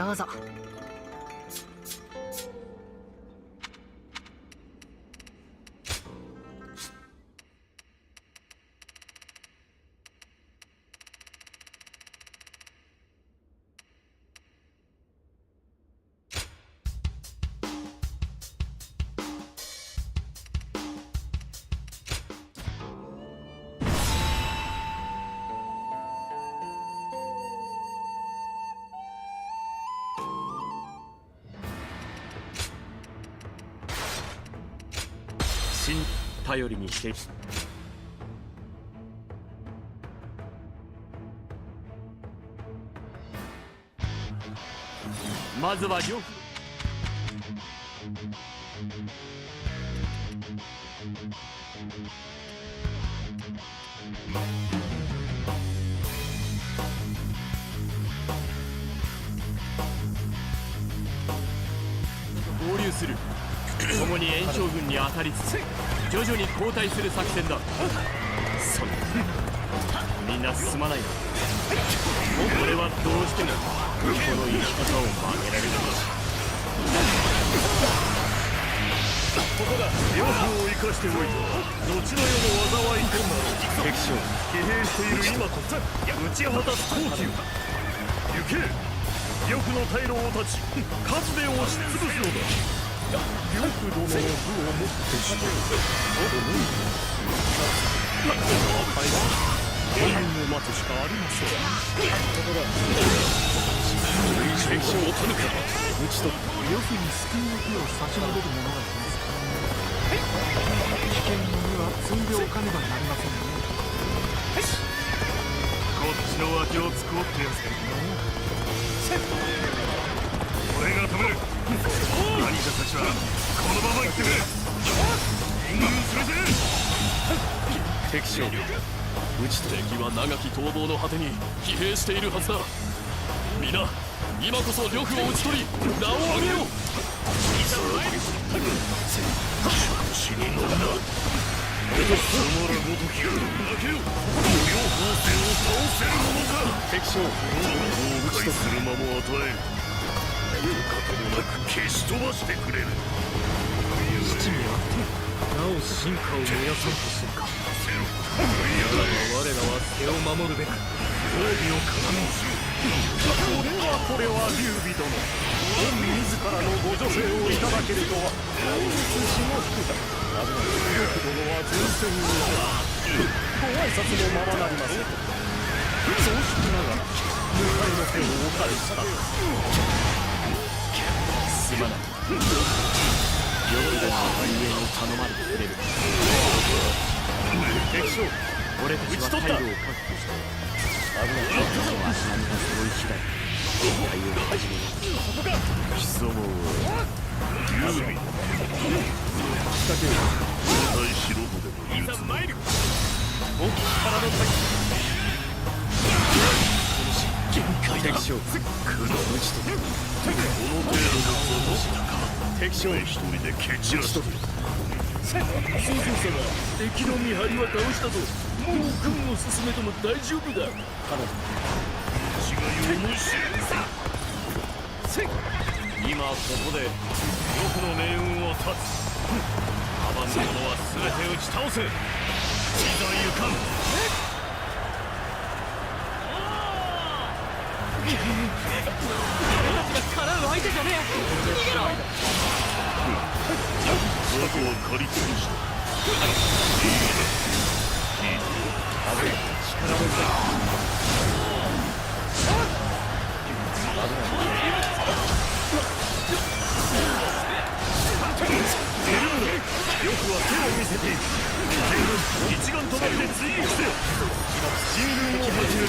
どうぞ。頼りにしている。まずは両夫。合流する。共に炎将軍に当たりつつ徐々に後退する作戦だ。そんなみんなすまないな。俺はどうしてもこの生き方を曲げられるんだ。ここだ。両夫を生かしておいて後の世の災いとなる。敵将疲弊している今こそ打ち果たす好機を。行け。呂布の退路を断ち数で押しつぶすのだ。呂布殿の武をもってして援軍を待つしかありません。敵将を取るか。討ち取った。呂布に救いの手を差し伸べる者がいますか。危険の荷は積んでおかねばなりませんね。こっちの脇を突くってやつがいるな。俺が止める。何かたちはこのまま行ってくれ。援軍するぜ。敵将討ち取り。敵は長き逃亡の果てに疲弊しているはずだ。皆今こそ呂布を討ち取り名を上げよう。死に乗るな。俺とそのらごときが負けよ。両方戦を倒せるものか。敵将を討ち取する間も与える。かともなく消し飛ばしてくれる。父にあってなお進化を燃やそうとするか。我らは手を守るべく褒美をかがみする。これは劉備殿、御自らのご助勢をいただけるとは大切至極だ。なぜなら呂布殿は前線にいてご挨拶もままなりません。そうしながら向かいの手をお返しした。すまない。呂布殿は大変を頼まれてくれる。敵将俺たちは退路を確保して危ない。私は何が揃い次第対応を始める。貴様は劉備仕掛ける。大素人でもいざ参る。お力の先限界だ。敵将苦の打ち取る。この程度のぞか敵将一人で蹴散らしとる。曹操様、敵の見張りは倒したぞ。もう軍を進めても大丈夫だ。私が重し今ここで呂布の命運を断つ。阻む者は全て打ち倒せ。いざ行かん。俺たちが叶う相手じゃねえ。逃げろ。ここは借りつぶした。いいね。いいね。危ない。力の差。危ない。呂布は手を見せている。全軍一丸となって追撃せよ。進軍を始める。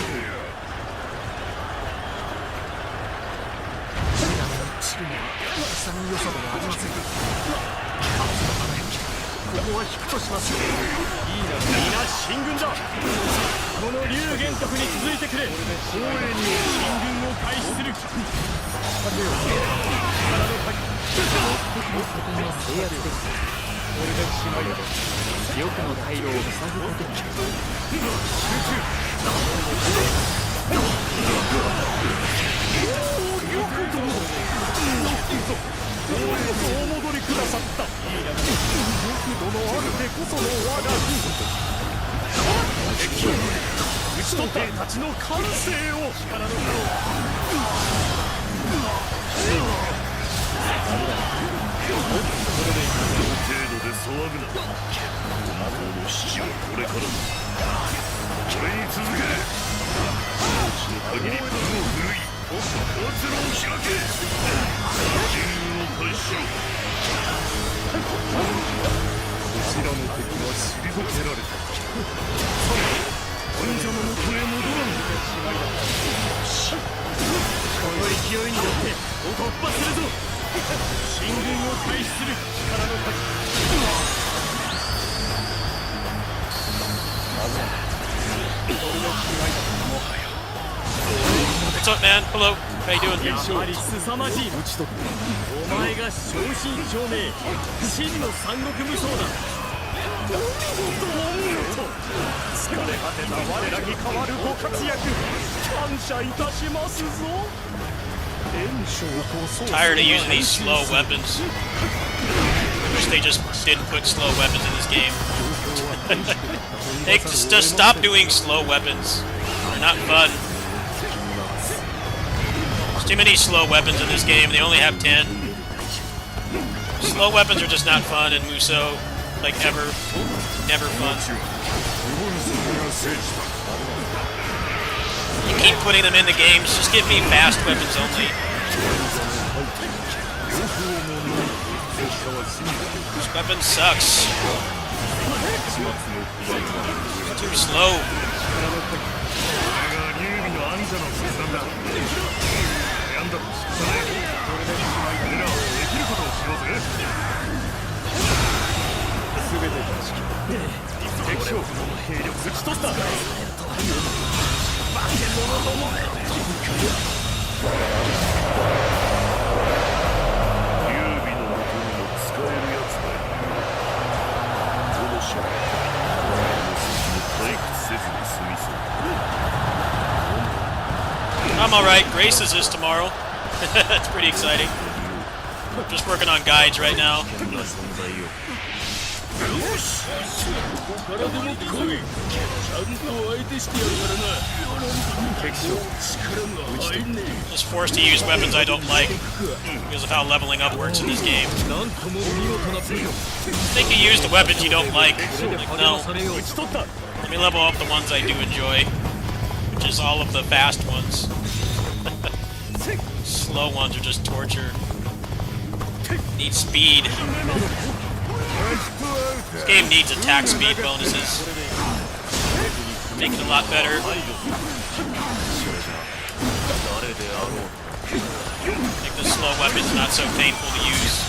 チルには戦の良さではありません。ここは引くとしますよ。いいな。皆進軍だ。この龍玄徳に続いてくれ。光栄に進軍を開始する。力の鍵。敵の拠点は制圧です。これでしまいだ。呂布の退路を塞ぐことに。集中。呂布殿兵たちの完成を力の程度で騒ぐな。本当の死はこれからだ。それに続け、命の限り武を振るい、活路を開け。金運を返しろ。こちらの敵は退けられた。患者の元へ戻らん。この勢いに乗って突破するぞ。進軍を開始する。力の限り。What's up, man? Hello. How you doing? やはり凄まじい。お前が正真正銘真の三国無双だ。疲れ果てた我らに代わるご活躍感謝いたしますぞ。 Tired of using these slow weapons. Wish they just didn't put slow weapons in this game. They just stop doing slow weapons. They're not fun. There's too many slow weapons in this game. They only have 10. Slow weapons are just not fun, and Muso, like, never fun. You keep putting them in the games, just give me fast weapons only. This weapon sucks. It's too slow. I'm alright. Graces is tomorrow. It's pretty exciting. Just working on guides right now. Just forced to use weapons I don't like because of how leveling up works in this game. Think you use the weapons you don't like. No. Let me level up the ones I do enjoy, which is all of the fast ones. Slow ones are just torture. Need speed. This game needs attack speed bonuses. Make it a lot better. Make the slow weapons not so painful to use.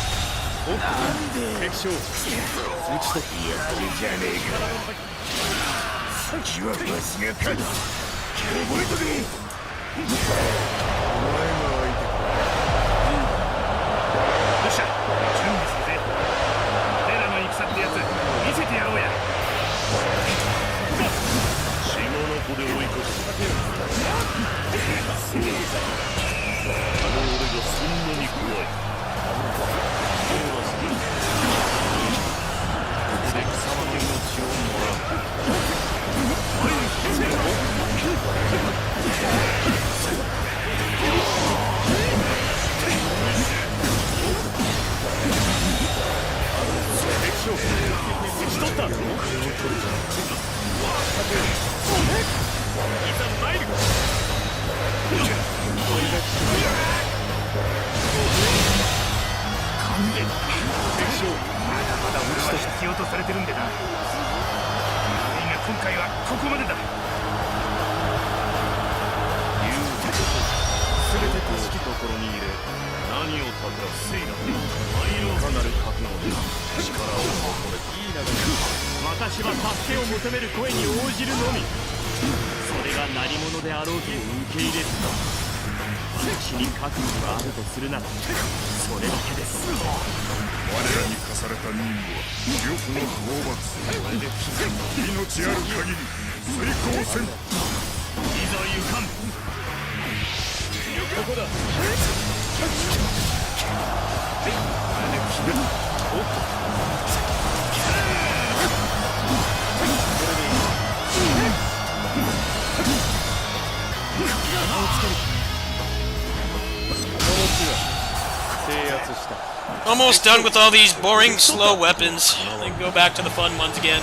Almost done with all these boring, slow weapons. Then go back to the fun ones again.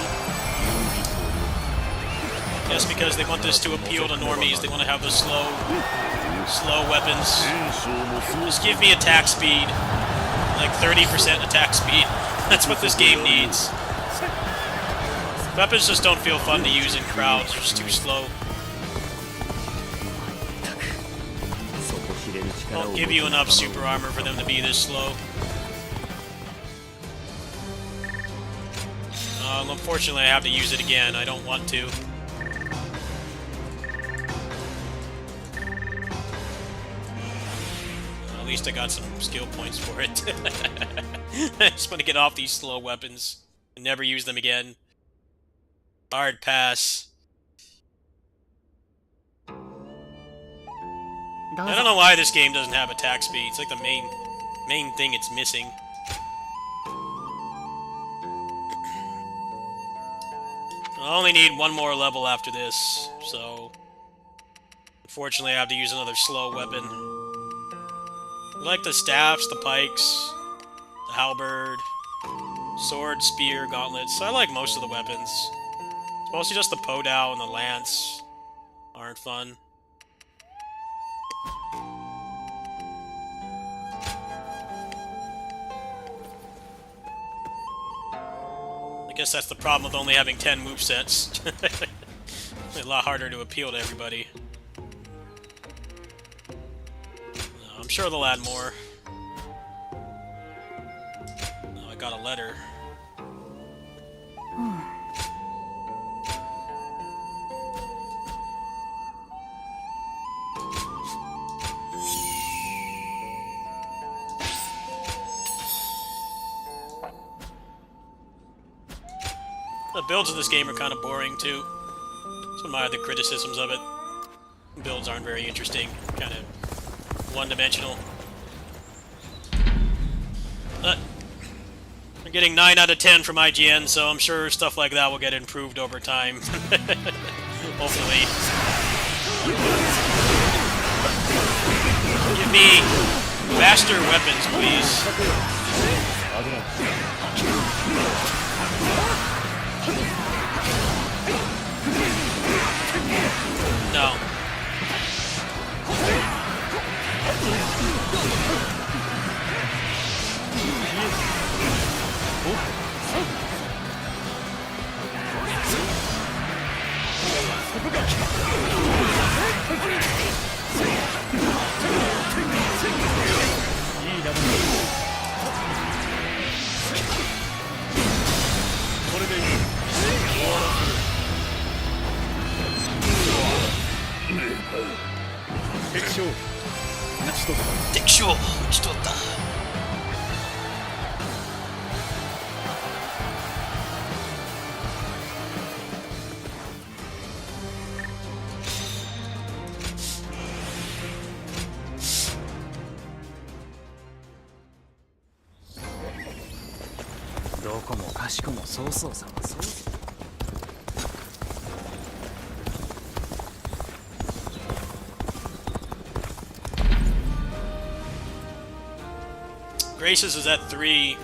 Just because they want this to appeal to normies, they want to have the slow weapons. Just give me attack speed. Like 30% attack speed. That's what this game needs. Weapons just don't feel fun to use in crowds. They're just too slow. Won't give you enough super armor for them to be this slow. Unfortunately, I have to use it again. I don't want to. At least I got some skill points for it. I just want to get off these slow weapons and never use them again. Hard pass. I don't know why this game doesn't have attack speed. It's like the main thing it's missing. I only need one more level after this, so unfortunately I have to use another slow weapon. I like the staffs, the pikes, the halberd, sword, spear, gauntlets. I like most of the weapons. It's mostly just the podao and the lance aren't fun. I guess that's the problem with only having 10 movesets. It's a lot harder to appeal to everybody. I'm sure they'll add more. Oh, I got a letter. The builds of this game are kind of boring, too. Some of my other criticisms of it. Builds aren't very interesting. Kind of one-dimensional. But I'm getting 9 out of 10 from IGN, so I'm sure stuff like that will get improved over time. Hopefully. Give me faster weapons, please. No. Graces is at 3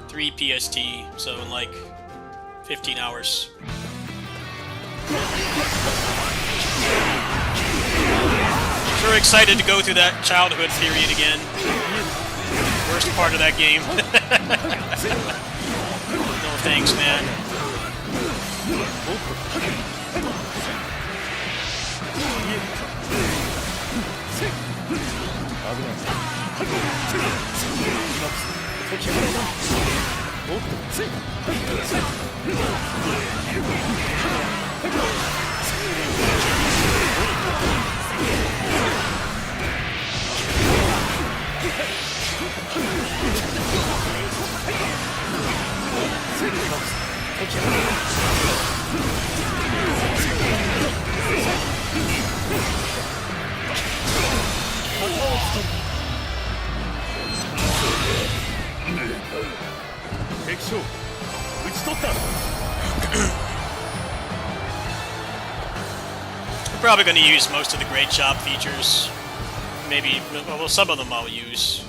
PST, so in like 15 hours. Sure excited to go through that childhood period again. Worst part of that game. No thanks, man. Probably going to use most of the Great Chop features. Maybe, well, some of them I'll use.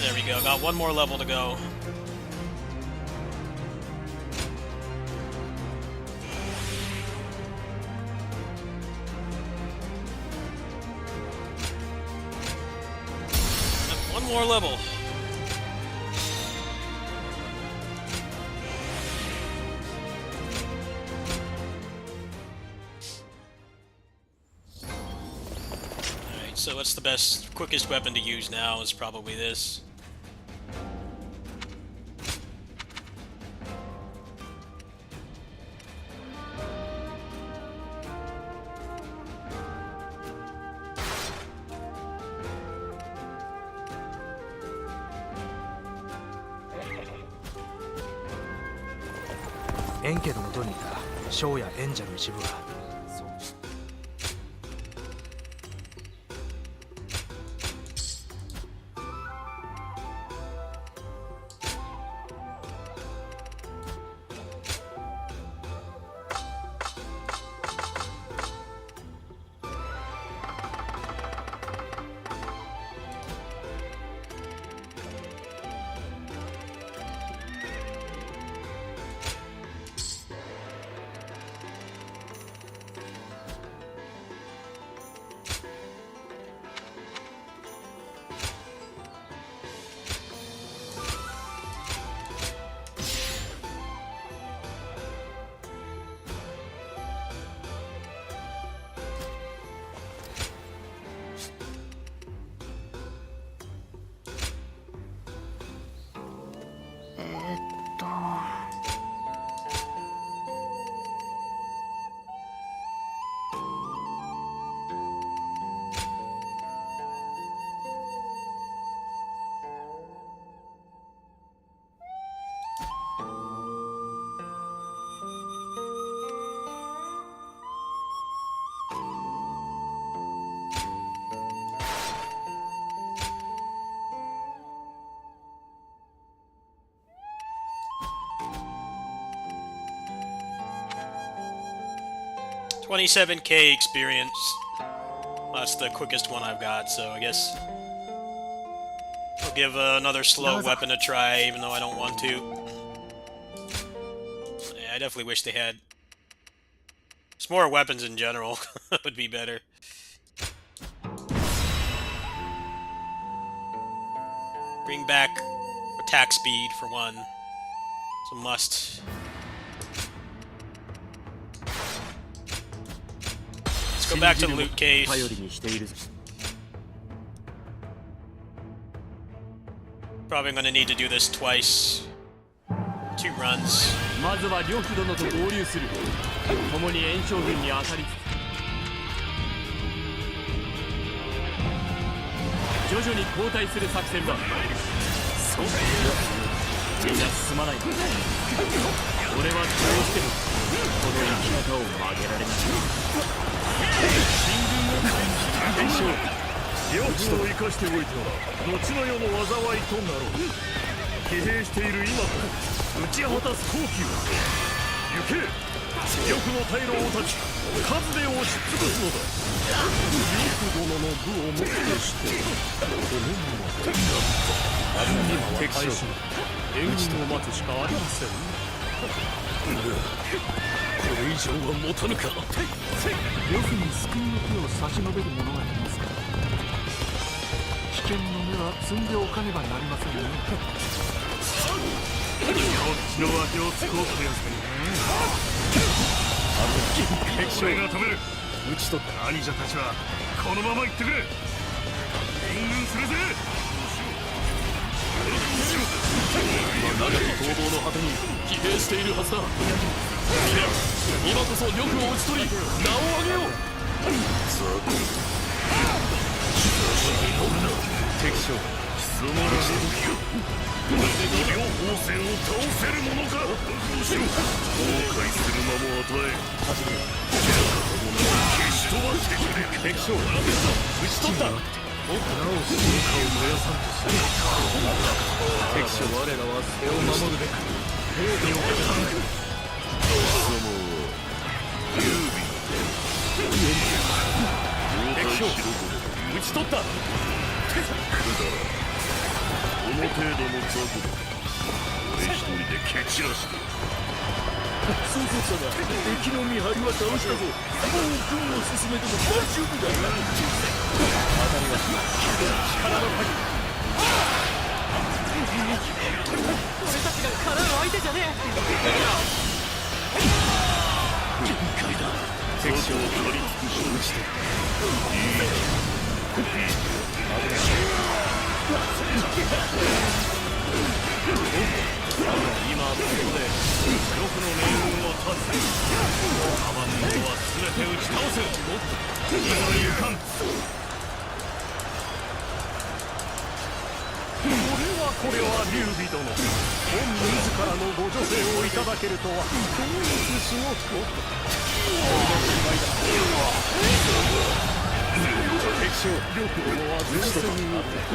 There we go, got one more level to go. One more level. So what's the best, quickest weapon to use now is probably this. Endgame の元にいたショーや演者の一部は$27K experience. That's the quickest one I've got, so I guess I'll give another slow weapon a try, even though I don't want to. Yeah, I definitely wish they had just more weapons in general. Would be better. Bring back attack speed for one. It's a must. Go back to the loot case. Probably gonna need to do this twice. 2 runs. まずは呂布殿と合流する。共に炎将軍に当たり徐々に後退する作戦だ。そうだよ。みんな進まない。俺はどうしてもこの生き方を曲げられない。新軍を両手を生かしておいては後の世の災いとなろう。疲弊している今から打ち果たす好機を行け。呂布の大老たち数で押しつぶすのだ。呂布殿の部をもってしてこのまま今は敵将援軍を待つしかありません。これ以上は持たぬか。呂布に救いの手を差し伸べる者がいますか。危険の目は摘んでおかねばなりませんね。こっちの脇をつこうってやつかに。敵将が止める。討ち取った兄者たちはこのまま行ってくれ。援軍するぜ。今長き攻防の果てに疲弊しているはずだ。今こそ呂布を討ち取り名を上げよう。敵将貴様らしい両方戦を倒せるものか。後悔する間も与え消し飛ばしてくれ。敵将討ち取った。なおその顔燃やさんとする。敵将我らは背を守るべく兵備を固める。貴様は劉備将討ち取ったこの程度の雑魚だ俺一人で蹴散らしてそうそうだが敵の見張りは倒したぞ。もう軍を進めても大丈夫だな。当たりは力の限り。俺たちが叶う相手じゃね限界だ雑魚を取り尽くして打ちて今ここで欲の命運を断つ。カバンのは全て打ち倒せ。いざ行かん。これは劉備殿、本自らのご助勢をいただけるとはどういう仕事。敵将呂布殿は前線におってご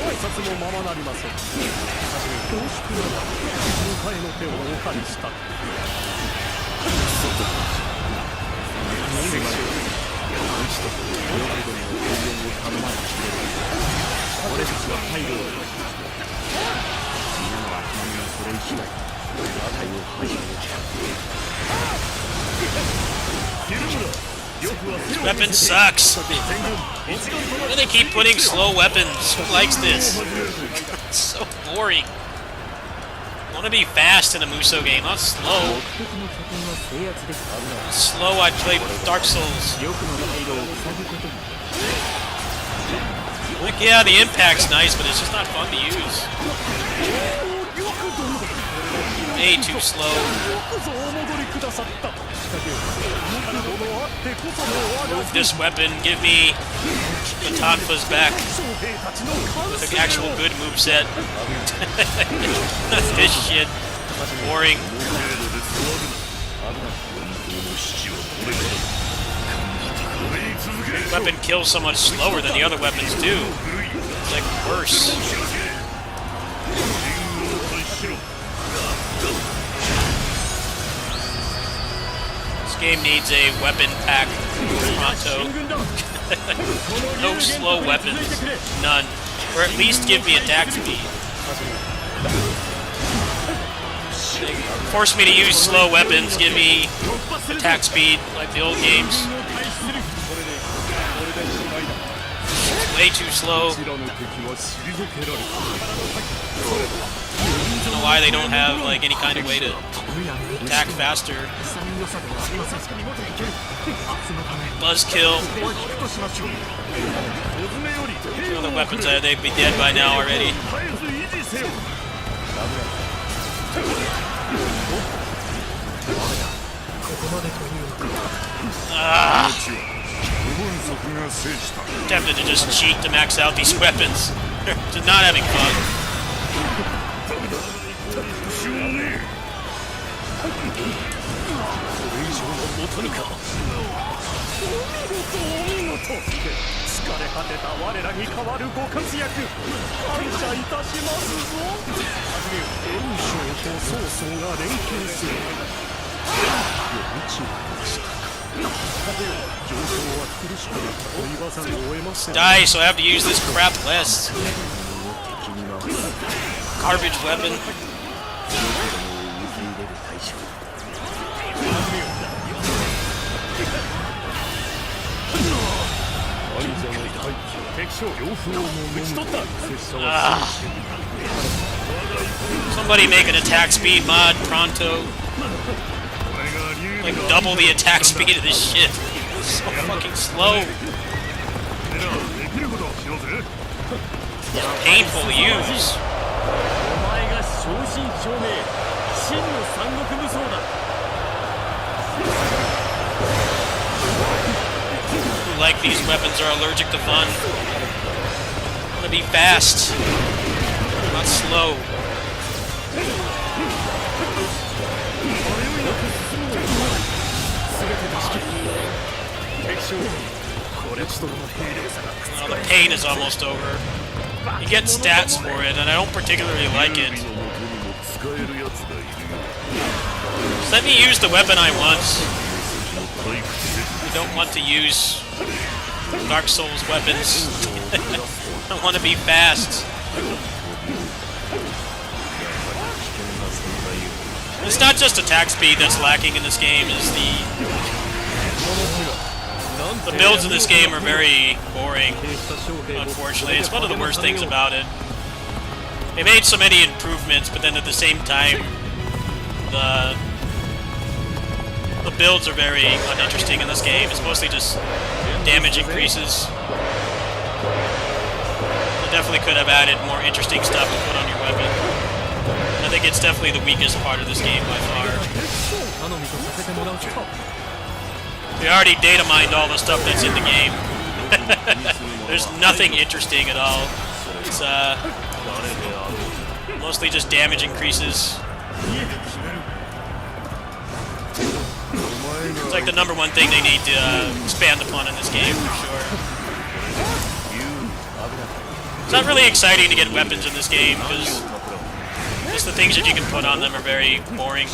挨拶もままなりません。恐縮ながら迎えの手をお借りした。俺たちは配慮を皆の頭にはそれ以外値を配慮を Weapon sucks. Why do they keep putting slow weapons? Who likes this? It's so boring. I want to be fast in a Muso game, not slow. Slow, I'd play Dark Souls. Like, yeah, the impact's nice, but it's just not fun to use. Way too slow. Move this weapon, give me Batanfa's back with an actual good moveset. Not this shit. Boring. Weapon kills so much slower than the other weapons do. It's like worse. This game needs a weapon pack pronto. No slow weapons. None. Or at least give me attack speed. Force me to use slow weapons, give me attack speed like the old games. Way too slow. I don't know why they don't have like any kind of way to attack faster. Buzzkill. What other weapons are they'd be dead by now already. Tempted to just cheat to max out these weapons. Just not having fun. Die, so I have to use this crap less. Garbage weapon. Somebody make an attack speed mod pronto. Like double the attack speed of this shit. It's so fucking slow. It's painful to use. Who like these weapons are allergic to fun. I want to be fast, not slow. Well, the pain is almost over. You get stats for it, and I don't particularly like it. Just let me use the weapon I want. I don't want to use Dark Souls weapons. I want to be fast. It's not just attack speed that's lacking in this game, it's the builds in this game are very boring, unfortunately. It's one of the worst things about it. They made so many improvements, but then at the same time, the builds are very uninteresting in this game. It's mostly just damage increases. They definitely could have added more interesting stuff to put on your weapon. I think it's definitely the weakest part of this game by far. We already data mined all the stuff that's in the game. There's nothing interesting at all. It's mostly just damage increases. It's like the #1 thing they need to expand upon in this game, for sure. It's not really exciting to get weapons in this game, because just the things that you can put on them are very boring.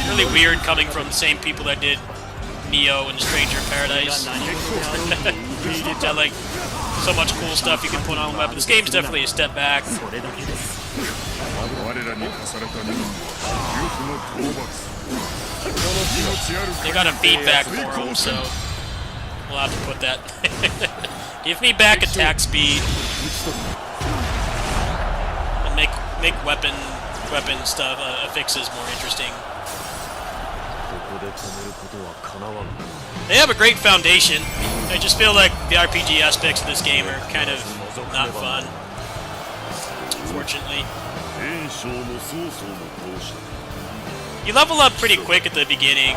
Really weird coming from the same people that did Neo and Stranger in Paradise. You got like so much cool stuff you can put on a weapon. This game's definitely a step back. They got a feedback for them, so we'll have to put that. Give me back attack speed and make weapon stuff fixes more interesting. They have a great foundation. I just feel like the RPG aspects of this game are kind of not fun, unfortunately. You level up pretty quick at the beginning.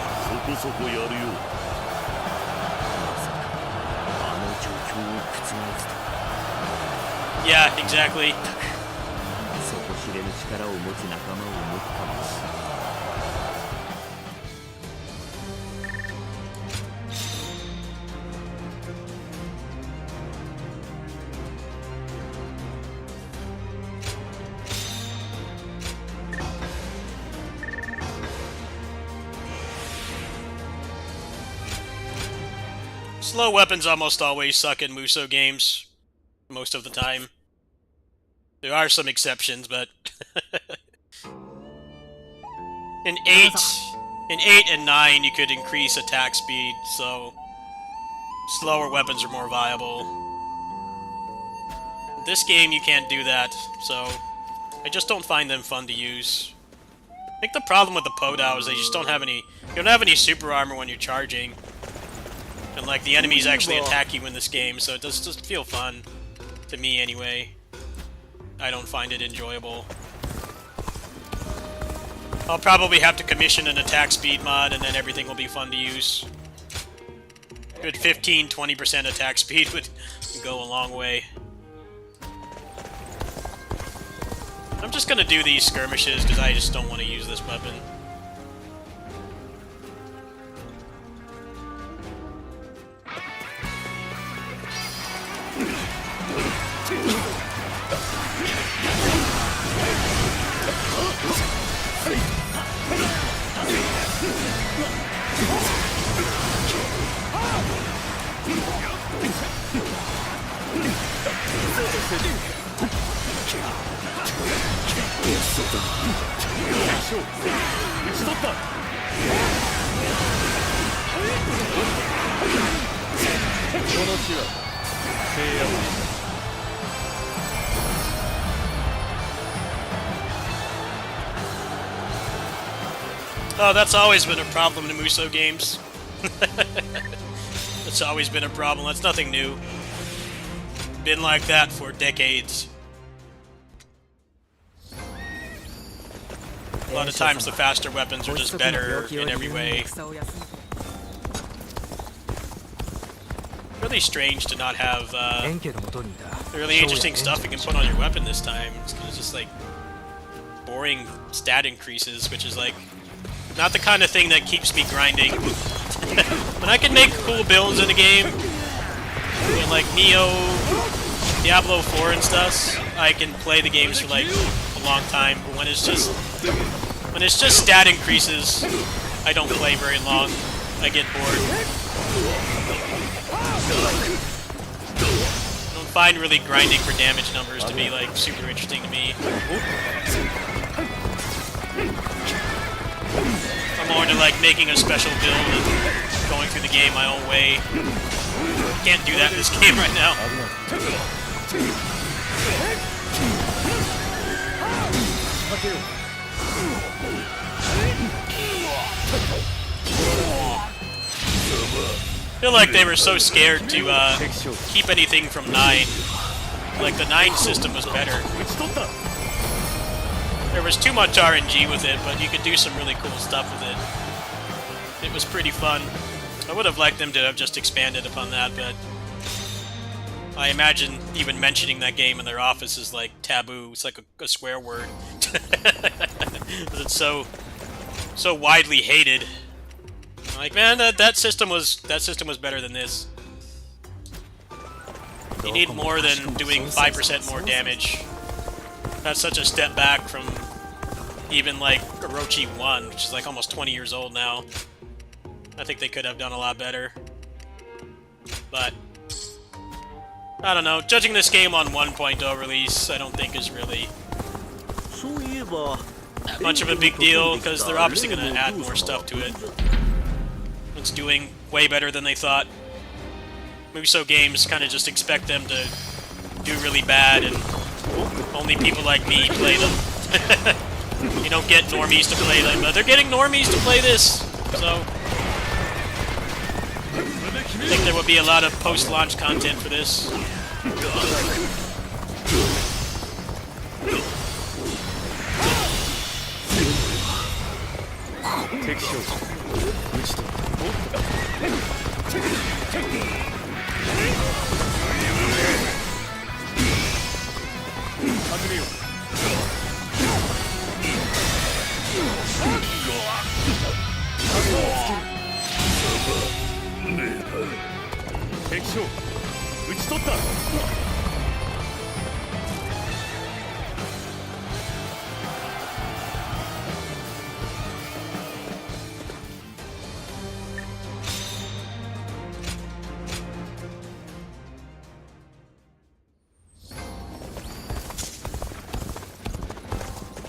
Yeah, exactly. Slow weapons almost always suck in Musou games, most of the time. There are some exceptions, but in 8 and 9 you could increase attack speed, so slower weapons are more viable. This game you can't do that, so I just don't find them fun to use. I think the problem with the Podao is they just don't have any. You don't have any super armor when you're charging. And like the enemies actually attack you in this game, so it does just feel fun. To me anyway. I don't find it enjoyable. I'll probably have to commission an attack speed mod and then everything will be fun to use. Good 15-20% attack speed would go a long way. I'm just gonna do these skirmishes because I just don't want to use this weapon. Oh, that's always been a problem in Musou games. That's always been a problem. That's nothing new. Been like that for decades. A lot of times the faster weapons are just better in every way. Really strange to not have really interesting stuff you can put on your weapon this time. It's just like boring stat increases, which is like not the kind of thing that keeps me grinding. When I can make cool builds in a game, in like Neo, Diablo 4 and stuff, I can play the games for like a long time. But when it's just stat increases, I don't play very long. I get bored. I don't find really grinding for damage numbers to be like super interesting to me. I'm more into like making a special build and going through the game my own way. Can't do that in this game right now. I feel like they were so scared to keep anything from 9. Like the 9 system was better. There was too much RNG with it, but you could do some really cool stuff with it. It was pretty fun. I would have liked them to have just expanded upon that, but I imagine even mentioning that game in their office is like taboo. It's like a swear word. It's so widely hated. Like, man, that system was better than this. You need more than doing 5% more damage. That's such a step back from even like Orochi 1, which is like almost 20 years old now. I think they could have done a lot better. But I don't know. Judging this game on 1.0 release, I don't think is really that much of a big deal, because they're obviously going to add more stuff to it. It's doing way better than they thought. Muso games kind of just expect them to do really bad, and only people like me play them. You don't get normies to play them, but they're getting normies to play this, so I think there would be a lot of post-launch content for this.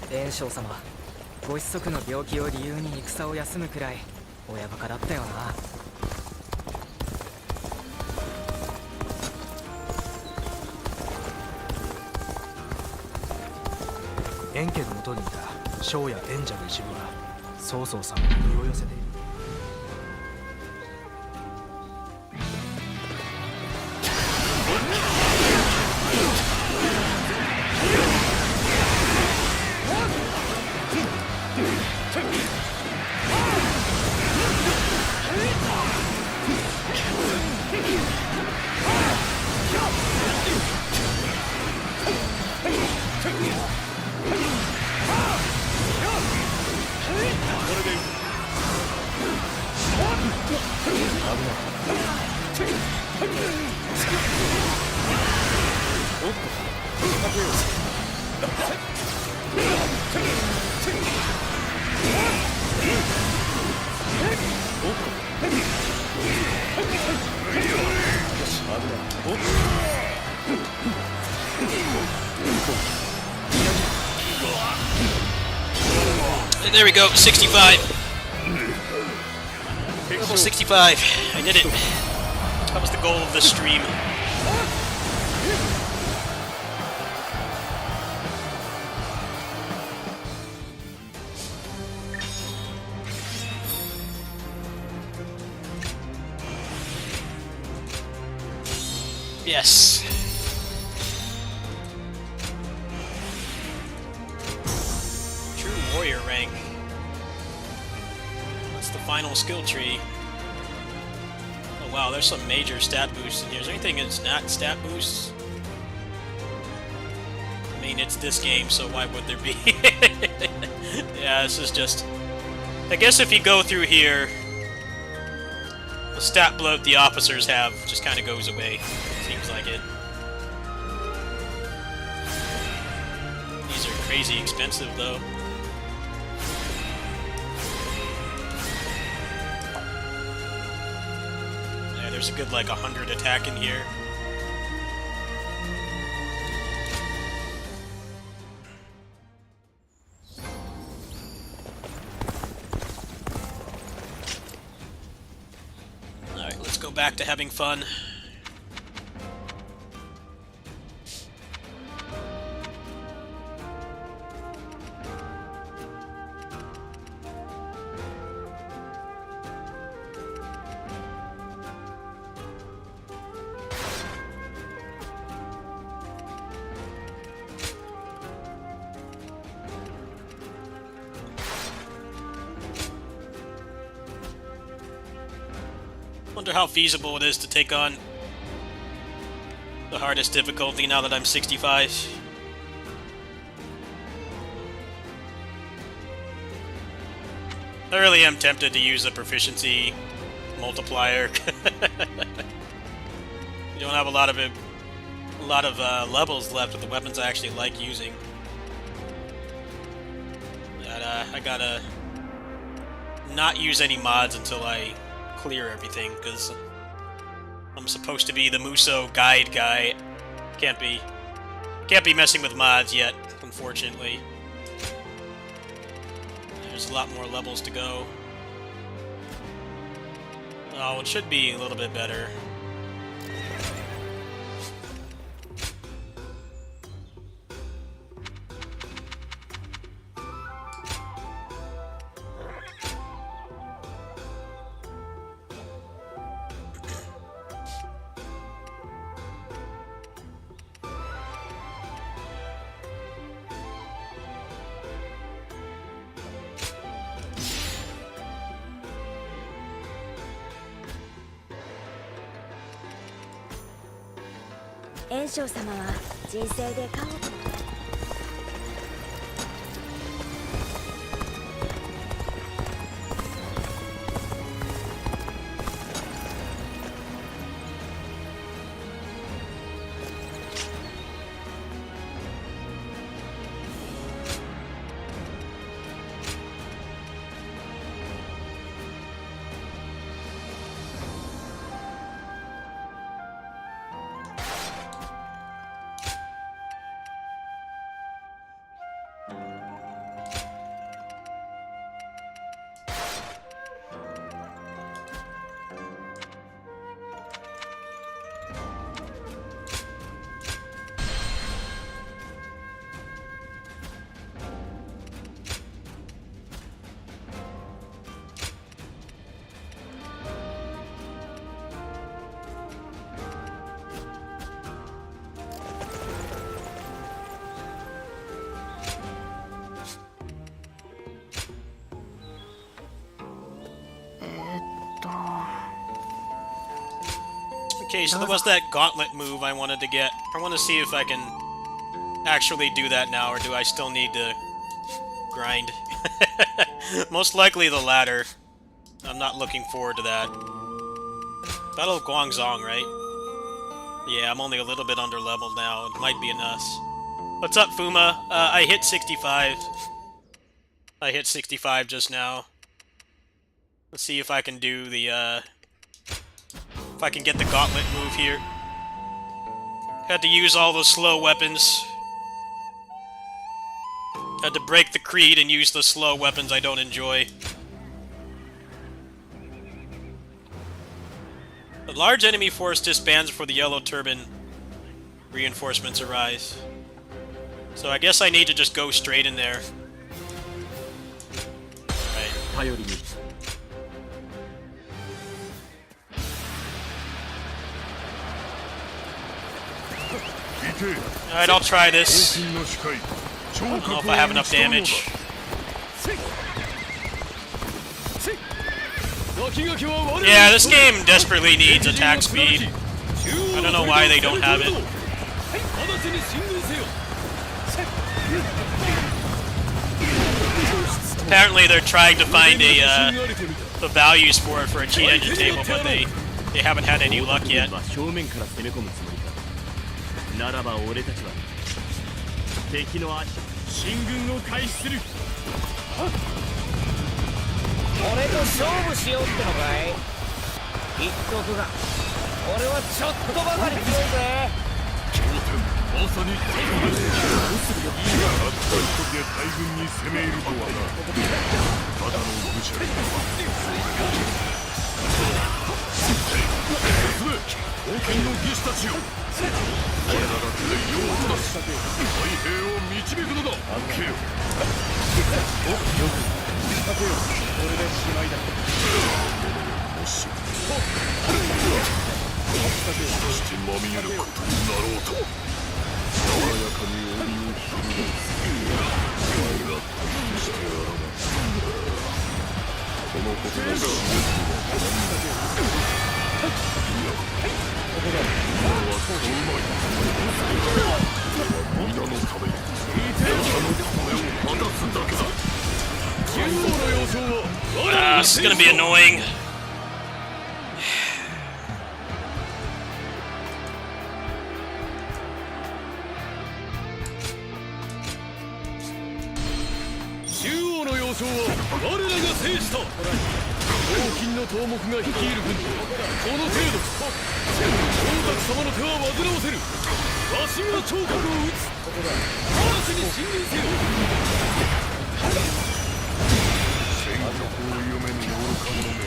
伝承様、ご子息の病気を理由に戦を休むくらい親バカだったよな。円家の元にいた将や縁者の一部が曹操さんに身を寄せている。There we go, 65. Level 65. I did it. That was the goal of this stream. Yes. True warrior rank. That's the final skill tree. Oh wow, there's some major stat boosts in here. Is there anything that's not stat boosts? I mean, it's this game, so why would there be? Yeah, this is just... I guess if you go through here, the stat bloat the officers have just kind of goes away. Seems like it. These are crazy expensive, though. there's a good like 100 attack in here. Alright, let's go back to having fun. Wonder how feasible it is to take on the hardest difficulty now that I'm 65. I really am tempted to use a proficiency multiplier. You don't have a lot of levels left with the weapons I actually like using. But I gotta not use any mods until I clear everything, because I'm supposed to be the Muso guide guy. Can't be messing with mods yet, unfortunately. There's a lot more levels to go. Oh, it should be a little bit better.炎章様は人生で家族Okay, so there was that gauntlet move I wanted to get. I want to see if I can actually do that now, or do I still need to grind? Most likely the latter. I'm not looking forward to that. Battle of Guangzong, right? Yeah, I'm only a little bit under leveled now. It might be enough. What's up, Fuma? I hit 65. I hit 65 just now. Let's see if I can do the, if I can get the gauntlet move here. Had to use all those slow weapons. Had to break the creed and use the slow weapons I don't enjoy. A large enemy force disbands before the yellow turban reinforcements arise. So I guess I need to just go straight in there. Right. Alright, I'll try this. I don't know if I have enough damage. Yeah, this game desperately needs attack speed. I don't know why they don't have it. Apparently they're trying to find the values for it for a cheat engine table, but they haven't had any luck yet. ならば俺たちは敵の足進軍を開始する。俺と勝負しようってのかい？言っとくが俺はちょっとばかり強いぜ。まさに敵です。たった一人で大軍に攻め入るとはな。ただの愚者だ。進め、王権の義士たちよ。我らが手で世を下し、太平を導くのだ。けよ。これでしまいだ。もしそしてまみえることになろうと、爽やかに檻を広げる。我が決してやらない。このことが示すのは、今はそうまい。皆のために、皆のためを果たすだけだ。中央の要衝は我ら Ah, が this is gonna be annoying. 中央の要衝は我らが制した。黄金の頭目が率いる軍とこの程度。王沢様の手は煩わせる。わしが聴覚を打つ。嵐に進軍せよ。戦局を読めぬ愚か者め。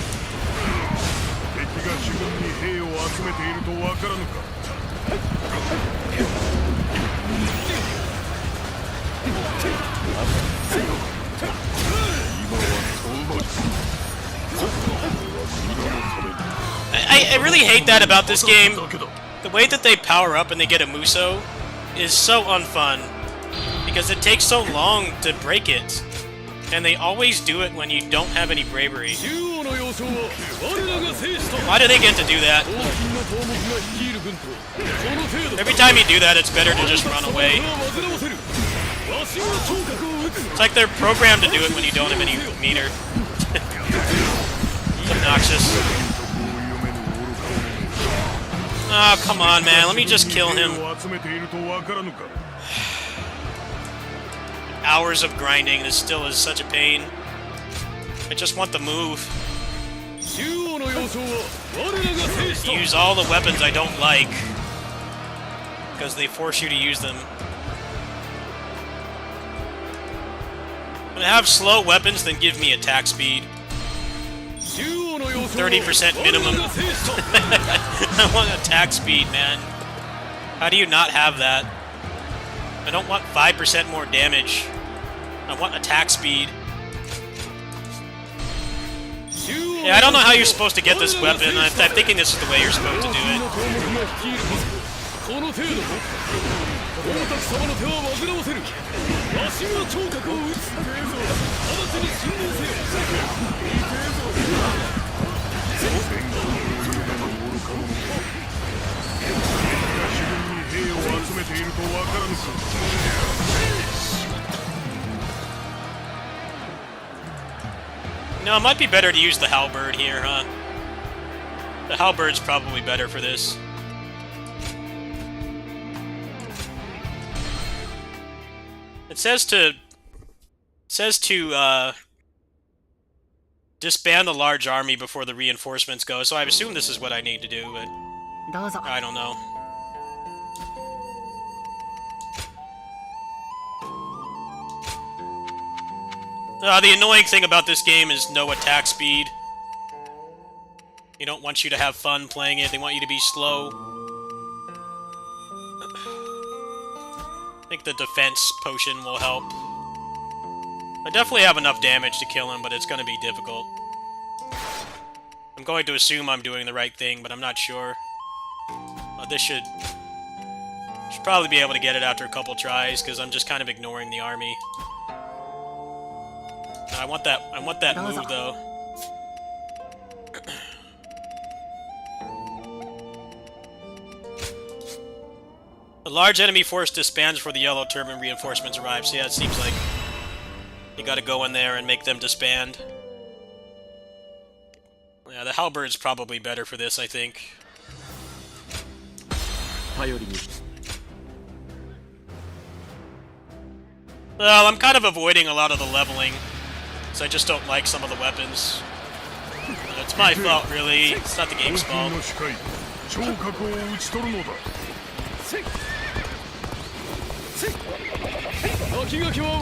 敵が主軍に兵を集めているとわからぬか。今は遠回り。I really hate that about this game. The way that they power up and they get a Muso is so unfun. Because it takes so long to break it. And they always do it when you don't have any bravery. 中央の要衝は我らが制した。 Why do they get to do that? 黄金の頭目が率いる軍とこの程度。 Every time you do that, it's better to just run away. 煩わせる。わしが聴覚を打つ。 It's like they're programmed to do it when you don't have any meter. It's obnoxious. Oh, come on, man. Let me just kill him. Hours of grinding. This still is such a pain. I just want the move. 中央の要衝は我らが制した。 Use all the weapons I don't like. Because they force you to use them. When I have slow weapons, then give me attack speed. 30% minimum. I want attack speed, man. How do you not have that? I don't want 5% more damage. I want attack speed. Yeah, I don't know how you're supposed to get this weapon. I'm thinking this is the way you're supposed to do it. この程度。王沢様の手は煩わせる。わしが聴覚を打つ。直ちに進軍せよ。No, it might be better to use the halberd here, huh? The halberd's probably better for this. It says to disband the large army before the reinforcements go, so I assume this is what I need to do, but I don't know. The annoying thing about this game is no attack speed. They don't want you to have fun playing it, they want you to be slow. I think the defense potion will help. I definitely have enough damage to kill him, but it's going to be difficult. I'm going to assume I'm doing the right thing, but I'm not sure. This should probably be able to get it after a couple tries, because I'm just kind of ignoring the army. I want that move, though. A large enemy force disbands before the yellow turban reinforcements arrive. So yeah, it seems like you gotta go in there and make them disband. Yeah, the halberd's probably better for this, I think. Well, I'm kind of avoiding a lot of the leveling, so I just don't like some of the weapons. It's my fault, really. It's not the game's fault. 聴覚を打ち取るのだ。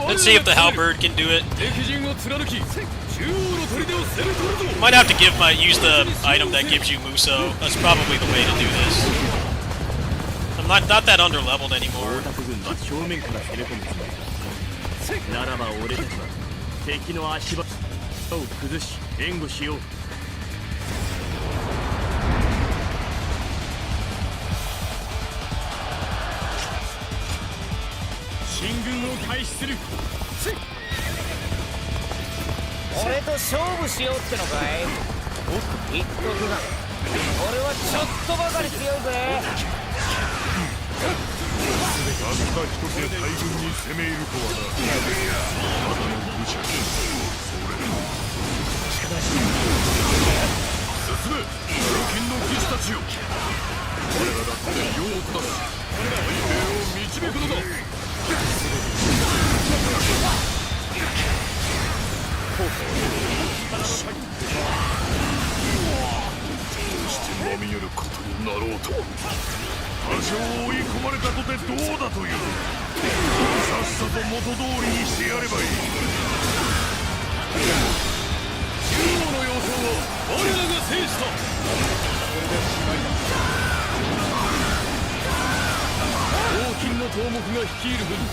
Let's see if the halberd can do it. Might have to use the item that gives you Muso. That's probably the way to do this. I'm not that underleveled anymore. ならば俺たちは敵の足場を崩し援護しよう。進軍を開始する。俺と勝負しようってのかい。言っとくが俺はちょっとばかり強いぜ。たった一つで大軍に攻め入るとはな。ただの武者。それ。進め、黄金の騎士たちよ。我らだって世を下し、太平を導くのだ。どうしてまみえることになろうと。 多少追い込まれたとてどうだという。さっさと元通りにしてやればいい。中央の要衝は我らが制した。黄金の頭目が率いる軍と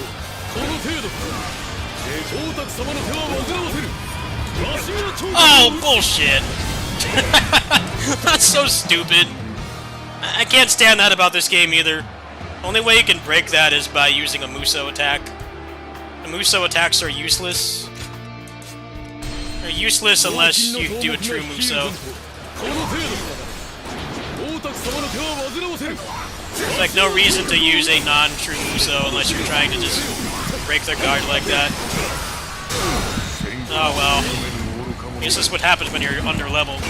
この程度か。王卓様の手は煩わせる。わしが頂点。 Oh, bullshit! That's so stupid. I can't stand that about this game either. Only way you can break that is by using a Muso attack. The Muso attacks are useless. They're useless unless you do a true Muso. There's like no reason to use a non-true Muso unless you're trying to just break their guard like that. Oh well. I guess this is what happens when you're underleveled.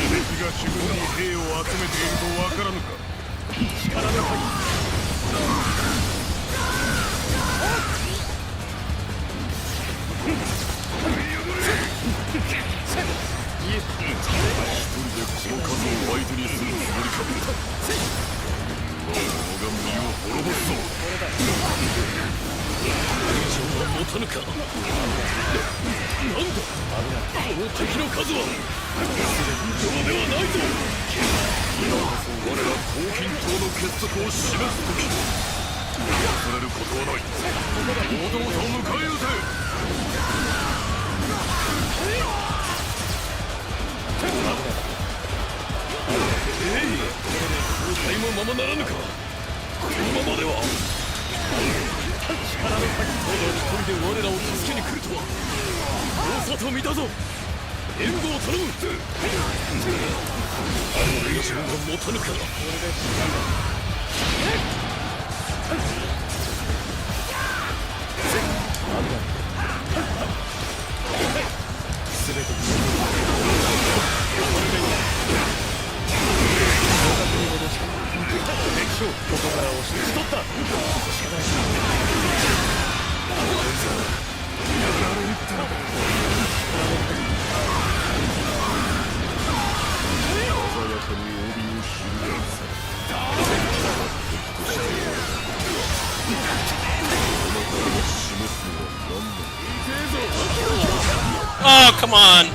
'Come on!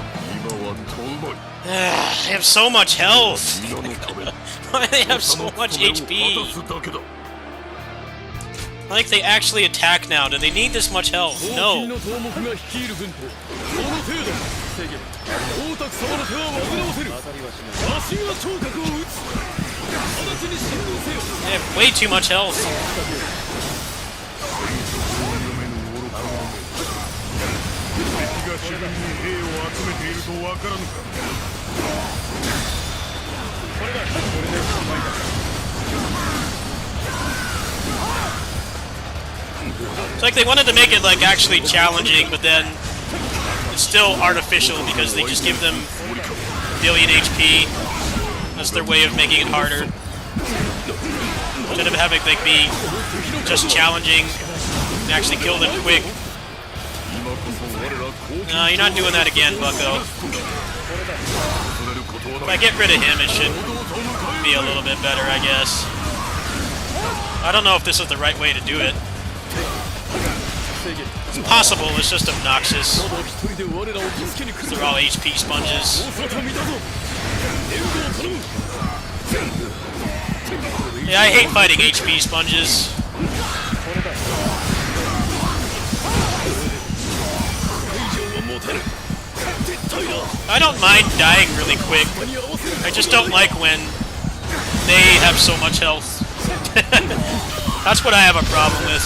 They have so much health! Why do they have so much HP? Like they actually attack now. Do they need this much health? No. They have way too much health. It's like they wanted to make it like actually challenging, but then it's still artificial because they just give them a billion HP. That's their way of making it harder. Instead of having like be just challenging and actually kill them quick. No, you're not doing that again, bucko. If I get rid of him, it should be a little bit better, I guess. I don't know if this is the right way to do it. It's possible, it's just obnoxious. They're all HP sponges. Yeah, I hate fighting HP sponges. I don't mind dying really quick. I just don't like when they have so much health. That's what I have a problem with.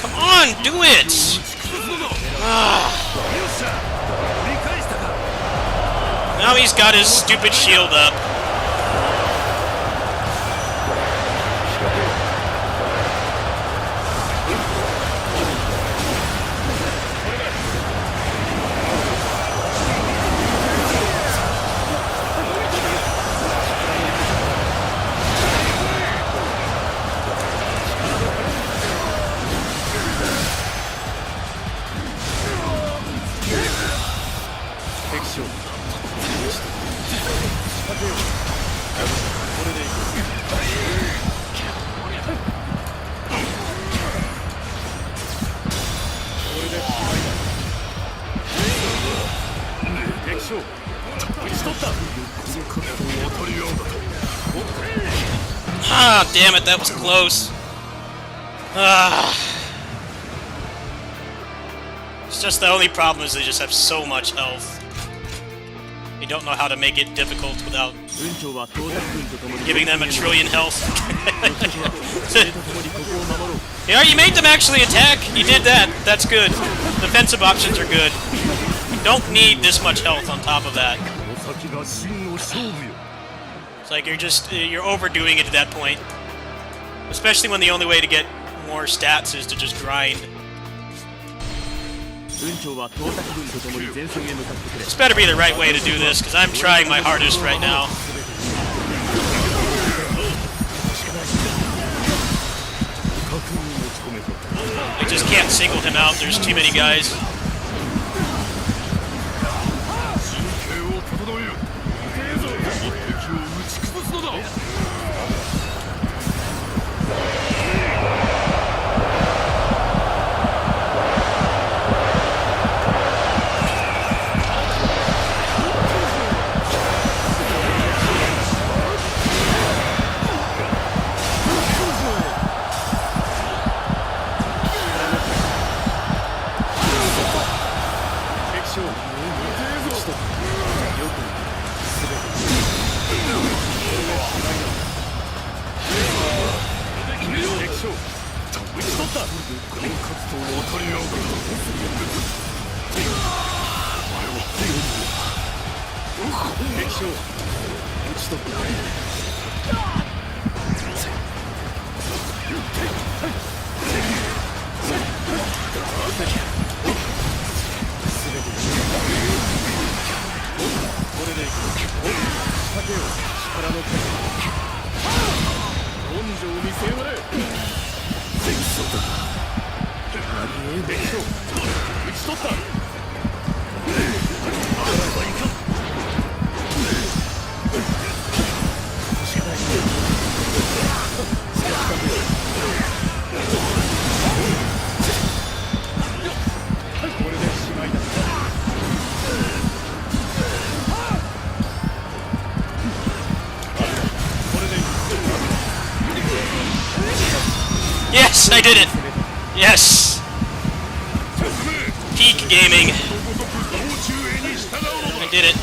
Come on, do it! Now he's got his stupid shield up. Ah, damn it, that was close. It's just the only problem is they just have so much health. You don't know how to make it difficult without giving them a trillion health. Yeah, you made them actually attack. You did that. That's good. Defensive options are good. You don't need this much health on top of that. It's like you're overdoing it at that point. Especially when the only way to get more stats is to just grind. This better be the right way to do this, because I'm trying my hardest right now. I just can't single him out, there's too many guys. ち取った。これでいく。かけよう。力の数。根性を見せやがれ。敵将討ち取った。これでしまいだ。Yes, I did it! Yes! Peak gaming. I did it.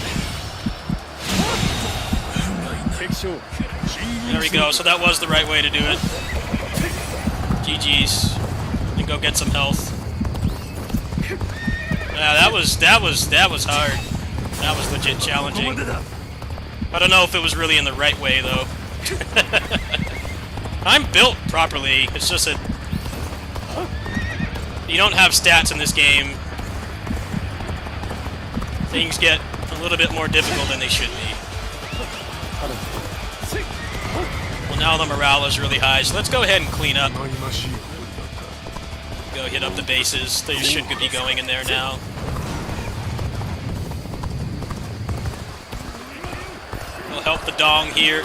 There we go, so that was the right way to do it. GG's. And go get some health. Yeah, that was hard. That was legit challenging. I don't know if it was really in the right way though. I'm built properly, it's just that you don't have stats in this game. Things get a little bit more difficult than they should be. Well, now the morale is really high, so let's go ahead and clean up. Go hit up the bases. They should be going in there now. We'll help the dong here.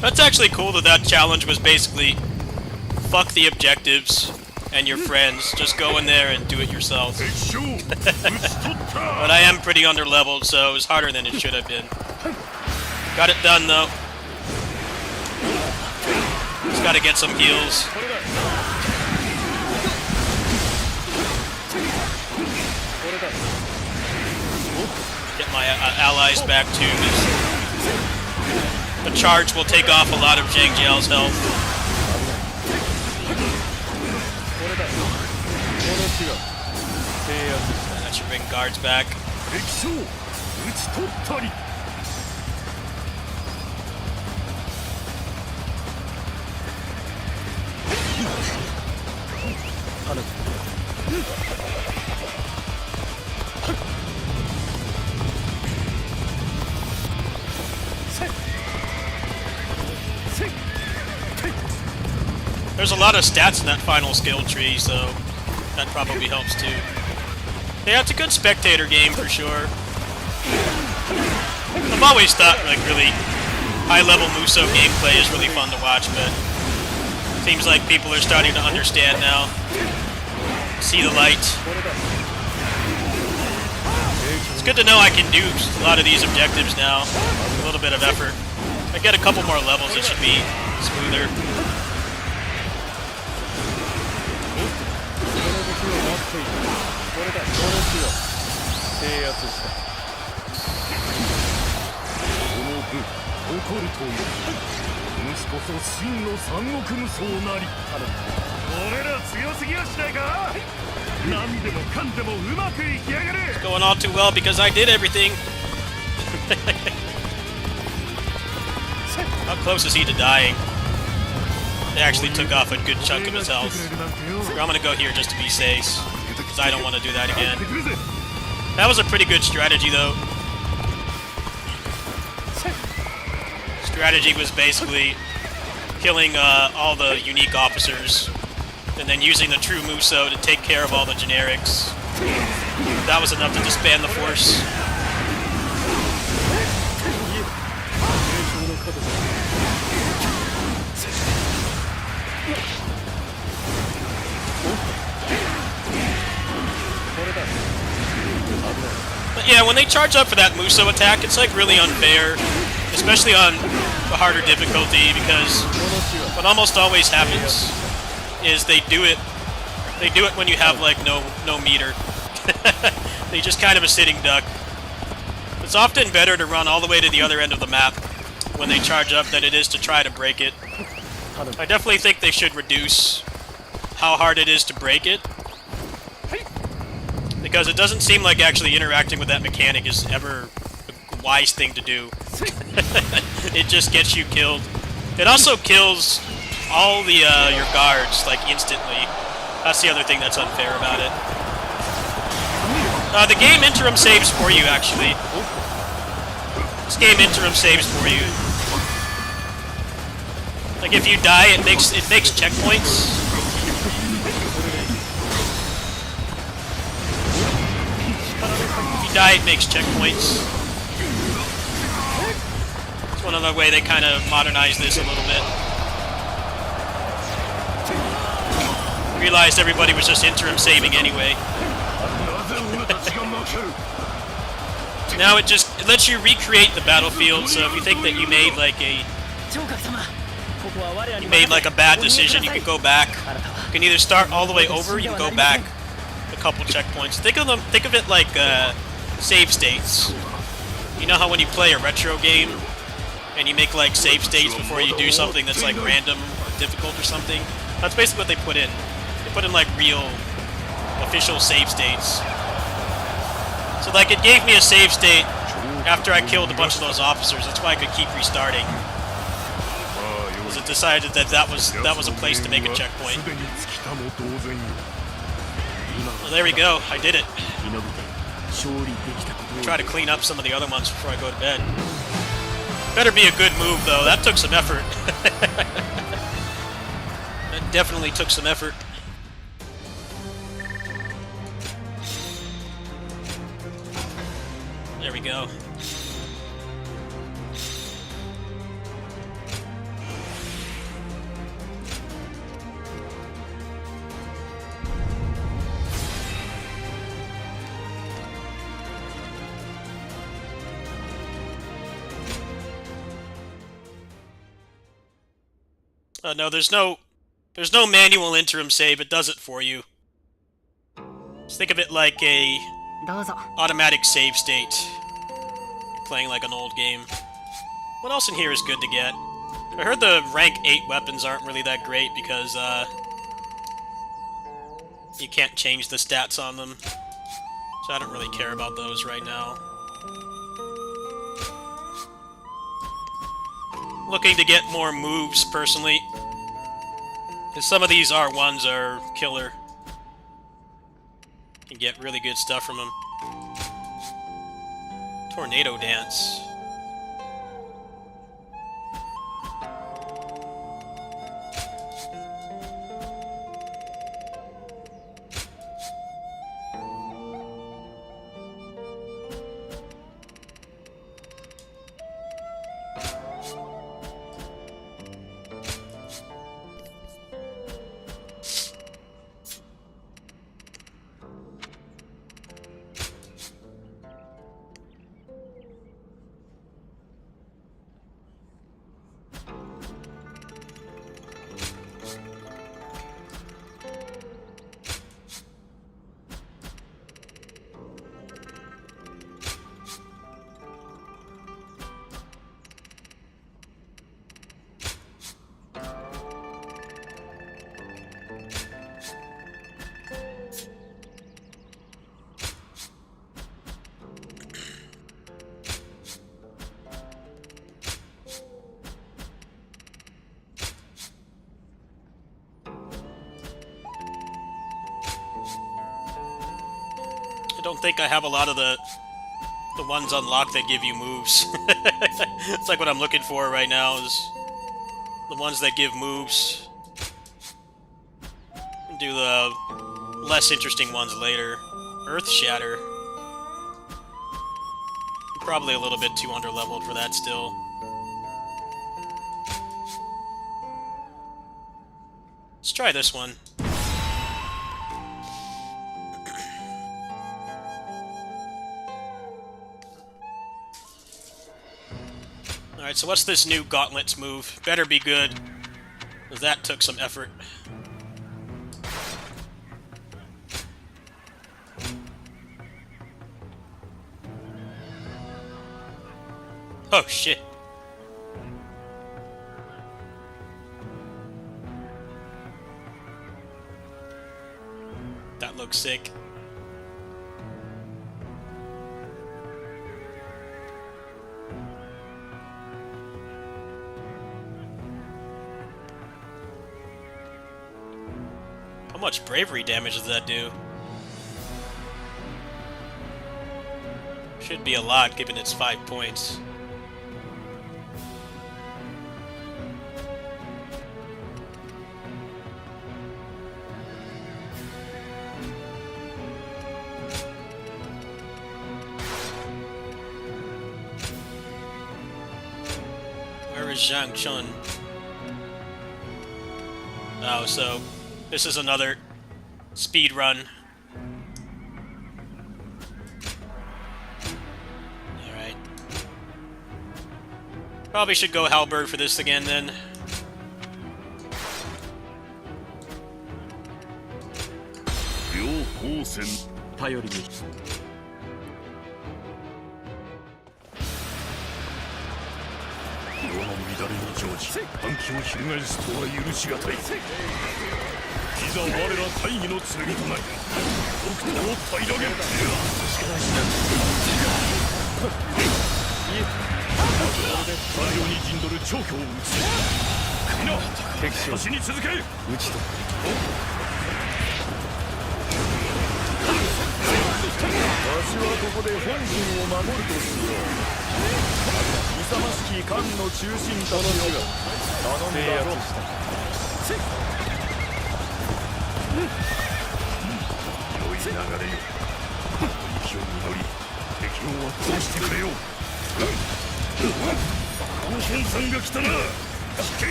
That's actually cool that that challenge was basically fuck the objectives and your friends, just go in there and do it yourself. But I am pretty underleveled, so it was harder than it should have been. Got it done though. gotta get some heals. Get my allies back too. 'Cause the charge will take off a lot of Zhang Jiao's health. That should bring guards back. 敵将討ち取ったり There's a lot of stats in that final skill tree, so that probably helps too. Yeah, it's a good spectator game for sure. I've always thought like really high-level Musou gameplay is really fun to watch, but seems like people are starting to understand now. See the light. It's good to know I can do a lot of these objectives now. A little bit of effort. If I get a couple more levels, it should be smoother. It's going all too well because I did everything. How close is he to dying? They actually took off a good chunk of his health. I'm gonna go here just to be safe, because I don't want to do that again. That was a pretty good strategy though. Strategy was basically killing all the unique officers, and then using the true Musou to take care of all the generics. That was enough to disband the force. But yeah, when they charge up for that Musou attack, it's like really unfair, especially on the harder difficulty, because what almost always happens is they do it when you have like no meter. They just kind of a sitting duck. It's often better to run all the way to the other end of the map when they charge up than it is to try to break it. I definitely think they should reduce how hard it is to break it, because it doesn't seem like actually interacting with that mechanic is ever a wise thing to do. It just gets you killed. It also kills all the your guards like instantly. That's the other thing that's unfair about it. The game interim saves for you actually. This game interim saves for you. Like if you die, it makes checkpoints. If you die, it makes checkpoints. It's one other way they kind of modernize this a little bit. Realized everybody was just interim saving anyway. Now it lets you recreate the battlefield. So if you think that you made like a bad decision, you can go back. You can either start all the way over, or you can go back a couple checkpoints. Think of it like save states. You know how when you play a retro game and you make like save states before you do something that's like random or difficult or something? That's basically what they put in. They put in like real official save states. So like it gave me a save state after I killed a bunch of those officers. That's why I could keep restarting. Because it decided that that was a place to make a checkpoint. Well, there we go. I did it. Try to clean up some of the other ones before I go to bed. Better be a good move though. That took some effort. That definitely took some effort. There we go. No, there's no manual interim save. It does it for you. Just think of it like a どうぞ。 automatic save state. Playing like an old game. What else in here is good to get? I heard the rank 8 weapons aren't really that great because, you can't change the stats on them. So I don't really care about those right now. Looking to get more moves, personally. Because some of these R1s are killer. You can get really good stuff from them. Tornado Dance. I don't think I have a lot of the ones unlocked that give you moves. It's like what I'm looking for right now is the ones that give moves. Do the less interesting ones later. Earth Shatter. Probably a little bit too underleveled for that still. Let's try this one. Alright, so what's this new Gauntlets move? Better be good, because that took some effort. Oh, shit. That looks sick. How much bravery damage does that do? Should be a lot, given it's 5 points. Where is Zhang Chun? Oh, so this is another speed run. Alright. Probably should go Halberd for this again then.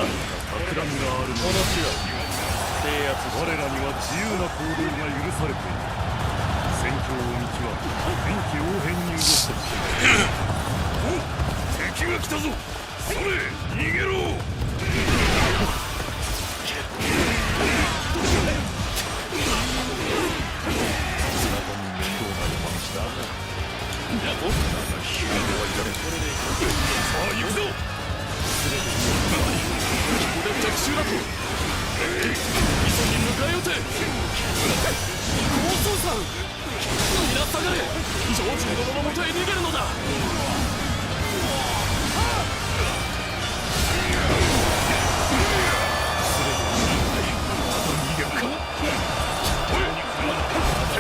なんとか企みがあるのだ。我らには自由な行動が許されている。戦況を見極め臨機応変に動く。敵が来たぞ。それ逃げろ。さあ行くぞ。ここで敵襲だと。急ぎ迎え撃て。高僧さん、皆下がれ。長州殿のもとへ逃げるのだ。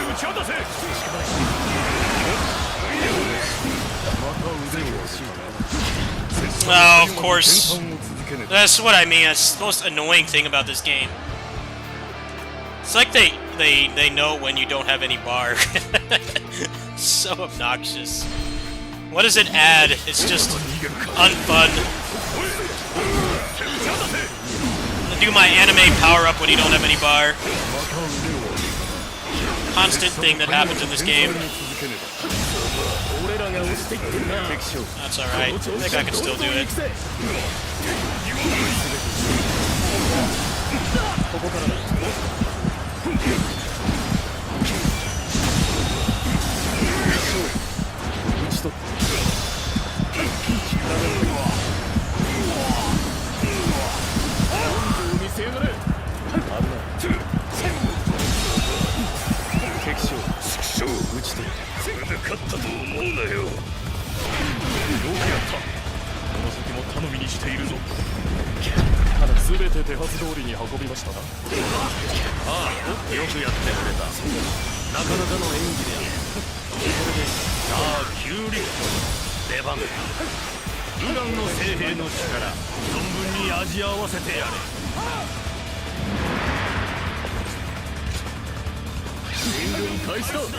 打ち果たせ。 Oh, of course. That's what I mean. That's the most annoying thing about this game. It's like they know when you don't have any bar. So obnoxious. What does it add? It's just unfun. I do my anime power up when you don't have any bar. Constant thing that happens in this game. That's alright. I think I can still do it.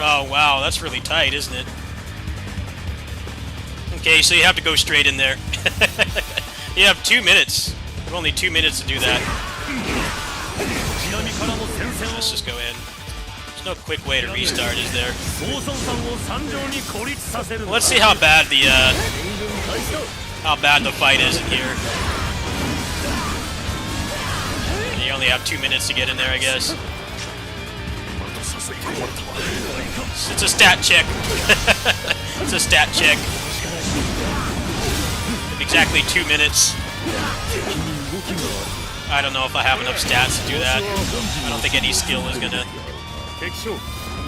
Oh wow, that's really tight, isn't it? Okay, so you have to go straight in there. You have 2 minutes. You have only 2 minutes to do that. Let's just go in. There's no quick way to restart, is there? Let's see how bad the fight is in here. You only have 2 minutes to get in there, I guess. It's a stat check. It's a stat check. Exactly 2 minutes. I don't know if I have enough stats to do that. I don't think any skill is gonna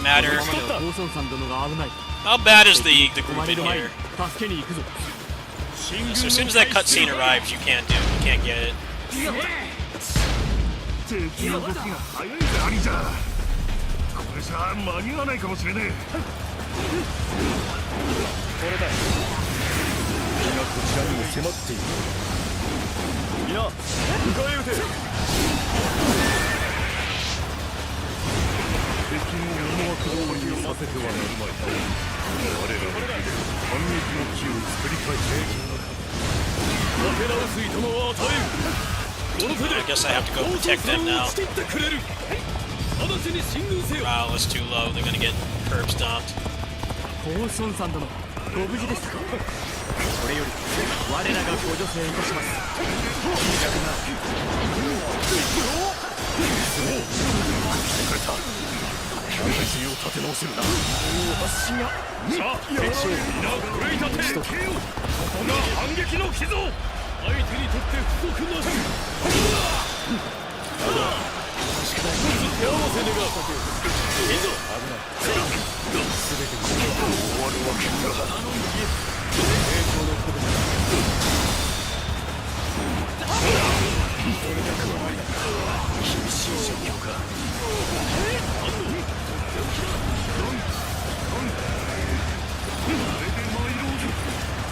matter. How bad is the group in here? So as soon as that cutscene arrives, you can't get it. これじゃ間に合わないかもしれねえ。これだ。敵がこちらにも迫っている。いや、迎え撃て。敵の思惑通りにさせてはなるまい。我らの反撃の機を作り変えて。立て直す糸の与える。 I guess I have to go protect them now. Wow, that's too low. They're gonna get curb stomped.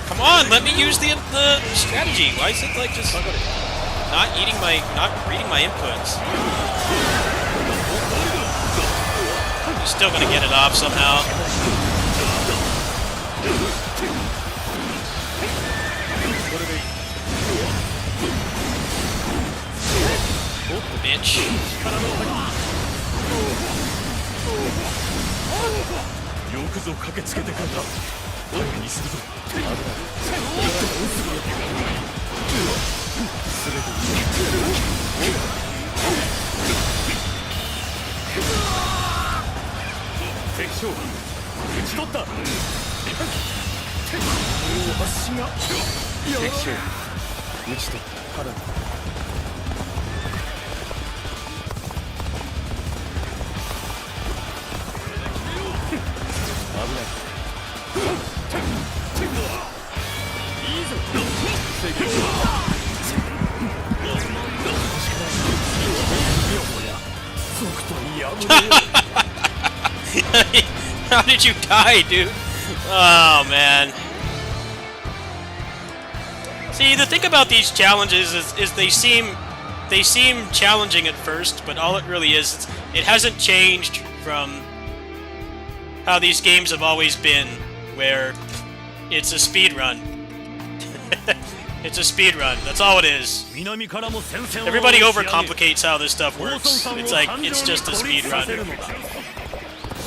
Come on, let me use the strategy. Why is it like just not reading my inputs? He's still gonna get it off somehow. bitch. よくぞ駆けつけてくれた。相手にするぞ。危ない。敵将撃ち取った。足が敵将撃ち取った。肌だ。危ない。いいぞ。How did you die, dude? Oh man. See, the thing about these challenges is they seem challenging at first, but all it really is, it hasn't changed from how these games have always been, where it's a speed run. It's a speed run. That's all it is. Everybody overcomplicates how this stuff works. It's like it's just a speed run.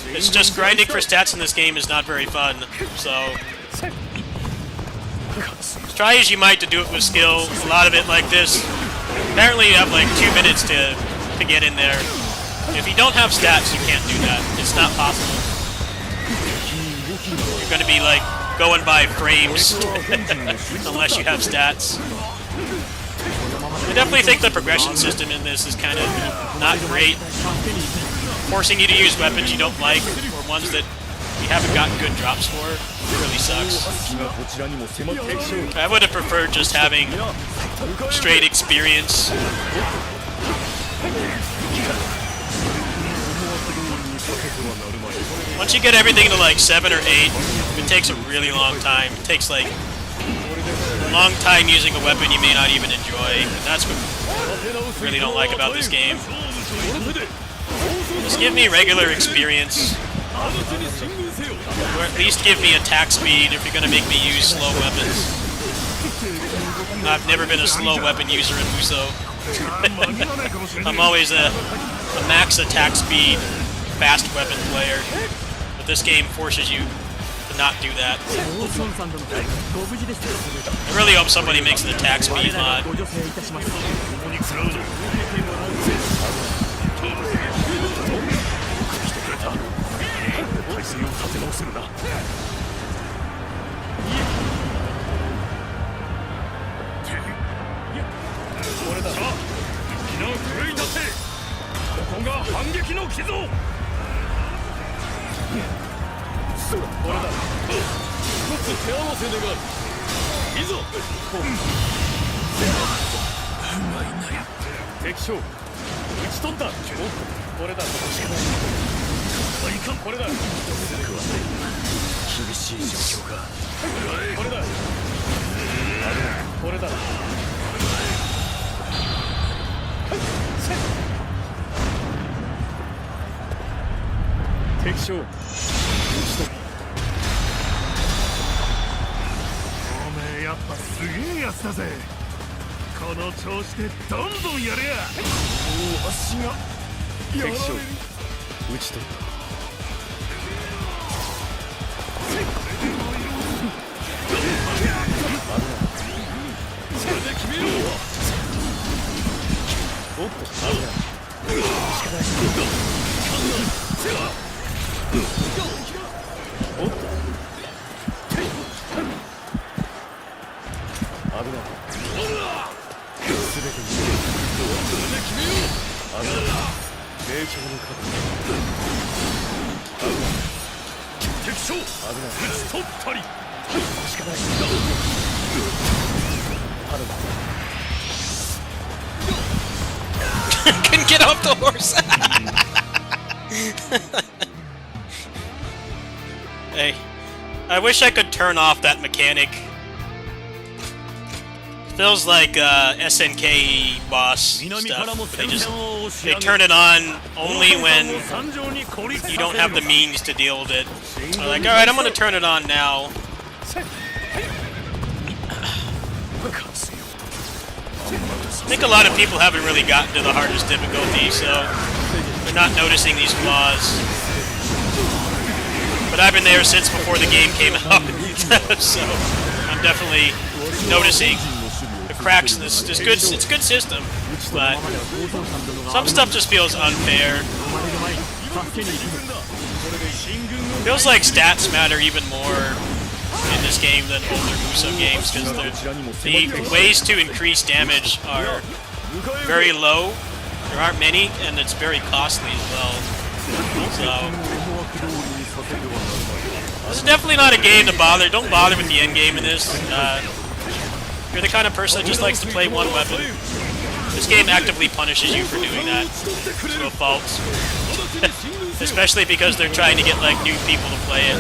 It's just grinding for stats in this game is not very fun. So try as you might to do it with skill. A lot of it like this. Apparently you have like 2 minutes to get in there. If you don't have stats, you can't do that. It's not possible. You're going to be like going by frames unless you have stats. I definitely think the progression system in this is kind of not great. Forcing you to use weapons you don't like or ones that you haven't gotten good drops for really sucks. I would have preferred just having straight experience. Once you get everything to like 7 or 8, it takes a really long time. It takes like a long time using a weapon you may not even enjoy. And that's what I really don't like about this game. Just give me regular experience. Or at least give me attack speed if you're going to make me use slow weapons. I've never been a slow weapon user in Muso. I'm always a max attack speed, fast weapon player. But this game forces you to not do that. I really hope somebody makes an attack speed mod. Couldn't get off the horse. Hey, I wish I could turn off that mechanic. Feels like SNK boss stuff, but they turn it on only when you don't have the means to deal with it. They're like, alright, I'm gonna turn it on now. I think a lot of people haven't really gotten to the hardest difficulty, so they're not noticing these flaws. But I've been there since before the game came out, so I'm definitely noticing the cracks in this. It's a good system, but some stuff just feels unfair. Feels like stats matter even more in this game than older Muso games, because the ways to increase damage are very low. There aren't many, and it's very costly as well. So this is definitely not a game to bother. Don't bother with the end game in this. If you're the kind of person that just likes to play one weapon, this game actively punishes you for doing that to a fault. Especially because they're trying to get like new people to play it.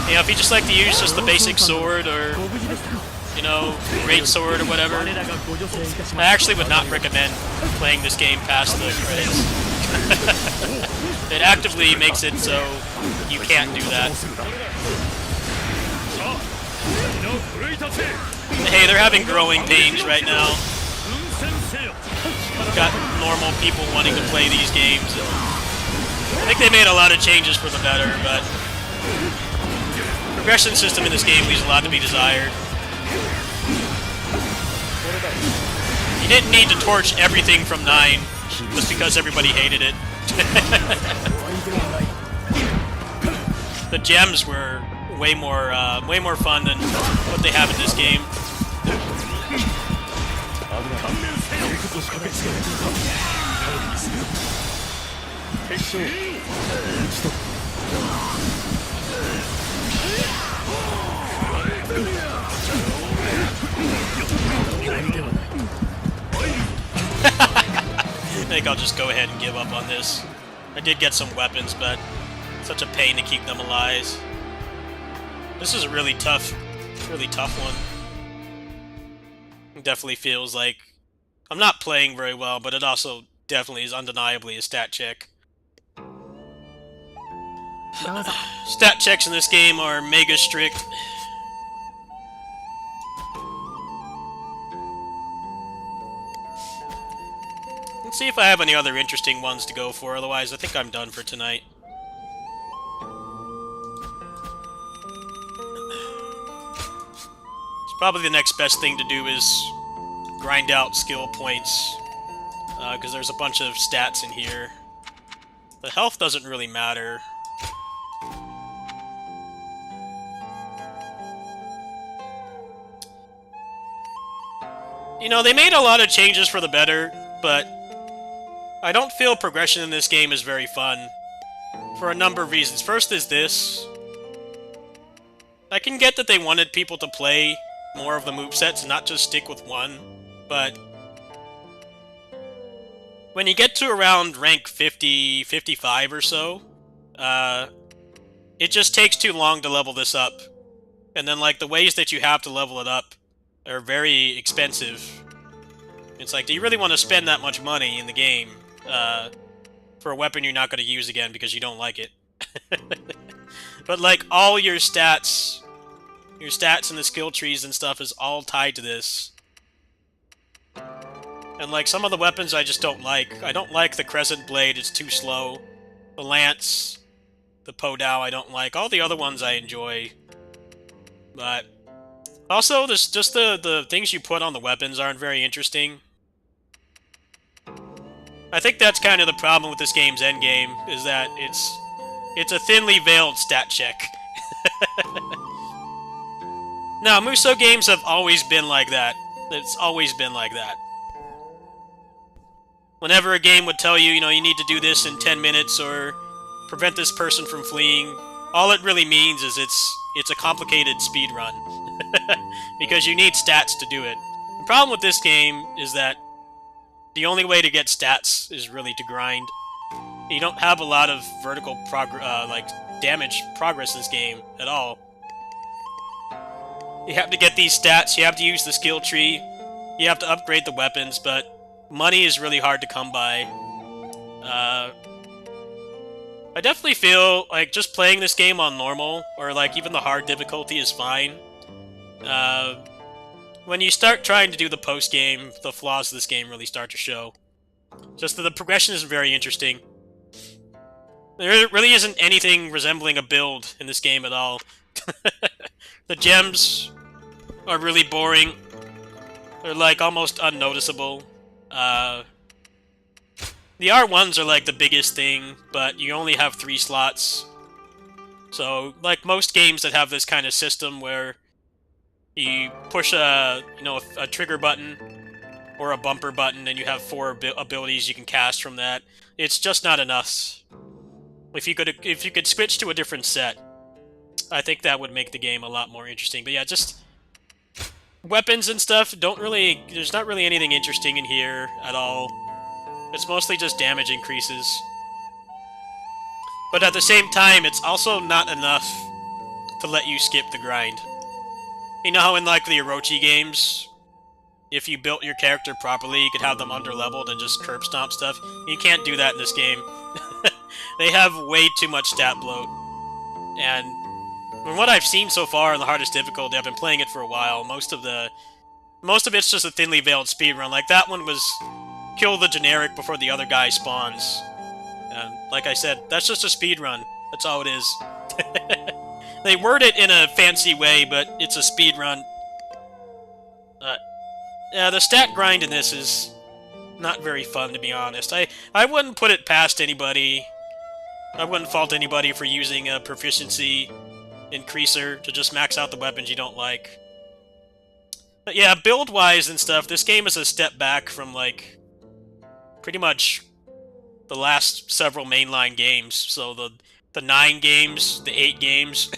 You know, if you just like to use just the basic sword or, you know, great sword or whatever, I actually would not recommend playing this game past the credits. It actively makes it so you can't do that. Hey, they're having growing pains right now. Got normal people wanting to play these games. I think they made a lot of changes for the better, but the progression system in this game leaves a lot to be desired. You didn't need to torch everything from 9 just because everybody hated it. The gems were way more fun than what they have in this game. I think I'll just go ahead and give up on this. I did get some weapons, but it's such a pain to keep them alive. This is a really tough one. It definitely feels like I'm not playing very well, but it also definitely is undeniably a stat check. Stat checks in this game are mega strict. Let's see if I have any other interesting ones to go for, otherwise I think I'm done for tonight. Probably the next best thing to do is grind out skill points, because there's a bunch of stats in here. The health doesn't really matter. You know, they made a lot of changes for the better, but I don't feel progression in this game is very fun, for a number of reasons. First is this. I can get that they wanted people to play more of the movesets and not just stick with one, but when you get to around rank 50, 55 or so, it just takes too long to level this up. And then, like, the ways that you have to level it up are very expensive. It's like, do you really want to spend that much money in the game for a weapon you're not going to use again because you don't like it? But, like, all your stats and the skill trees and stuff is all tied to this. And, like, some of the weapons I just don't like. I don't like the Crescent Blade, it's too slow. The Lance, the Podao I don't like. All the other ones I enjoy. But also, just the things you put on the weapons aren't very interesting. I think that's kind of the problem with this game's endgame, is that it's a thinly veiled stat check. Now, Muso games have always been like that. It's always been like that. Whenever a game would tell you, you know, you need to do this in 10 minutes or prevent this person from fleeing, all it really means is it's a complicated speed run. Because you need stats to do it. The problem with this game is that the only way to get stats is really to grind. You don't have a lot of vertical damage progress in this game at all. You have to get these stats, you have to use the skill tree, you have to upgrade the weapons, but money is really hard to come by. I definitely feel like just playing this game on normal, or like even the hard difficulty is fine. when you start trying to do the post-game, the flaws of this game really start to show. Just that the progression isn't very interesting. There really isn't anything resembling a build in this game at all. The gems are really boring. They're like almost unnoticeable. The R1s are like the biggest thing, but you only have 3 slots. So, like most games that have this kind of system where you push a trigger button or a bumper button and you have 4 abilities you can cast from that, it's just not enough. If you could switch to a different set, I think that would make the game a lot more interesting. But yeah, just weapons and stuff there's not really anything interesting in here at all. It's mostly just damage increases. But at the same time, it's also not enough to let you skip the grind. You know how in like the Orochi games, if you built your character properly, you could have them underleveled and just curb stomp stuff? You can't do that in this game. They have way too much stat bloat. And from what I've seen so far in the hardest difficulty, I've been playing it for a while, most of it's just a thinly veiled speedrun. Like that one was kill the generic before the other guy spawns. And like I said, that's just a speedrun. That's all it is. They word it in a fancy way, but it's a speedrun. Yeah, the stat grind in this is not very fun, to be honest. I wouldn't put it past anybody. I wouldn't fault anybody for using a proficiency increaser to just max out the weapons you don't like. But yeah, build-wise and stuff, this game is a step back from, like, pretty much the last several mainline games. So the 9 games, the 8 games,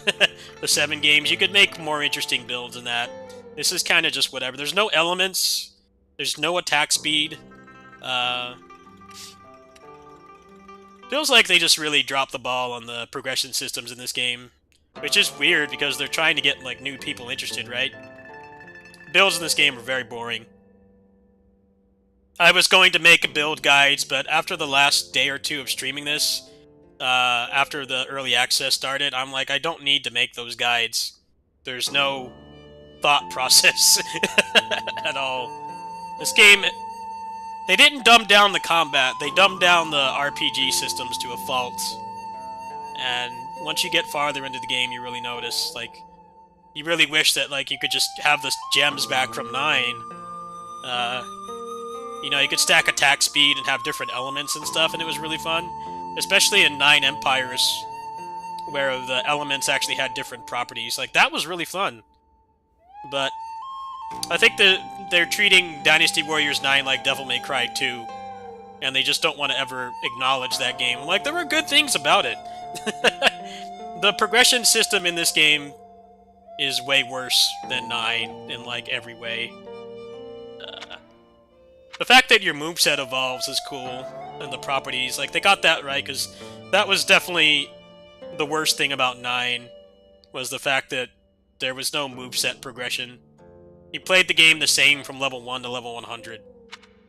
the 7 games, you could make more interesting builds than that. This is kind of just whatever. There's no elements. There's no attack speed. Feels like they just really dropped the ball on the progression systems in this game. Which is weird, because they're trying to get, like, new people interested, right? Builds in this game are very boring. I was going to make build guides, but after the last day or 2 of streaming this, after the early access started, I'm like, I don't need to make those guides. There's no thought process at all. This game, they didn't dumb down the combat, they dumbed down the RPG systems to a fault. And once you get farther into the game, you really notice, like, you really wish that, like, you could just have the gems back from 9. You know, you could stack attack speed and have different elements and stuff, and it was really fun. Especially in 9 Empires, where the elements actually had different properties. Like, that was really fun. But I think they're treating Dynasty Warriors 9 like Devil May Cry 2, and they just don't want to ever acknowledge that game. Like, there were good things about it. The progression system in this game is way worse than 9 in, like, every way. The fact that your moveset evolves is cool, and the properties, like, they got that right, because that was definitely the worst thing about 9, was the fact that there was no moveset progression. You played the game the same from level 1 to level 100.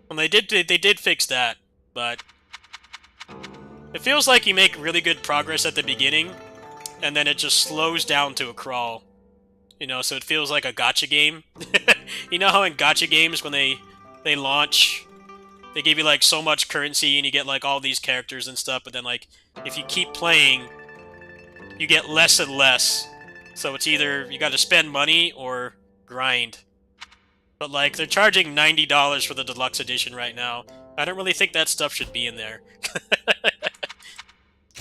And they did fix that, but it feels like you make really good progress at the beginning, and then it just slows down to a crawl. You know, so it feels like a gacha game. You know how in gacha games, when they launch, they give you, like, so much currency, and you get, like, all these characters and stuff, but then, like, if you keep playing, you get less and less. So it's either you gotta spend money or grind. But, like, they're charging $90 for the deluxe edition right now. I don't really think that stuff should be in there.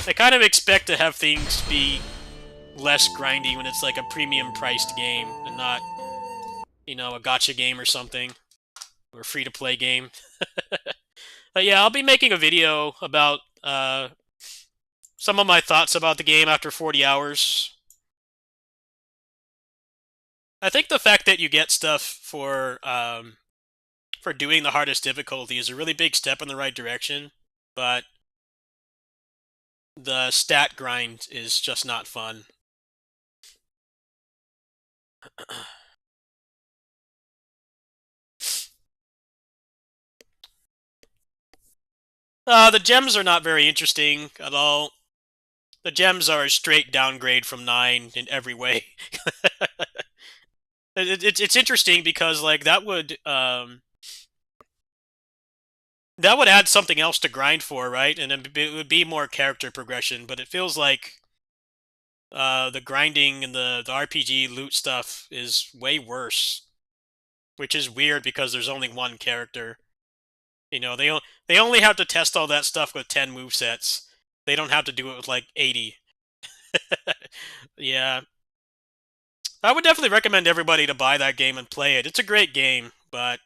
I kind of expect to have things be less grindy when it's, like, a premium-priced game, and not, you know, a gacha game or something. Or free-to-play game. But yeah, I'll be making a video about some of my thoughts about the game after 40 hours. I think the fact that you get stuff for doing the hardest difficulty is a really big step in the right direction, but the stat grind is just not fun. The gems are not very interesting at all. The gems are a straight downgrade from 9 in every way. It's interesting because like that would add something else to grind for, right? And it would be more character progression. But it feels like the grinding and the RPG loot stuff is way worse, which is weird because there's only one character. You know, they only have to test all that stuff with 10 movesets. They don't have to do it with like 80. Yeah. I would definitely recommend everybody to buy that game and play it. It's a great game, but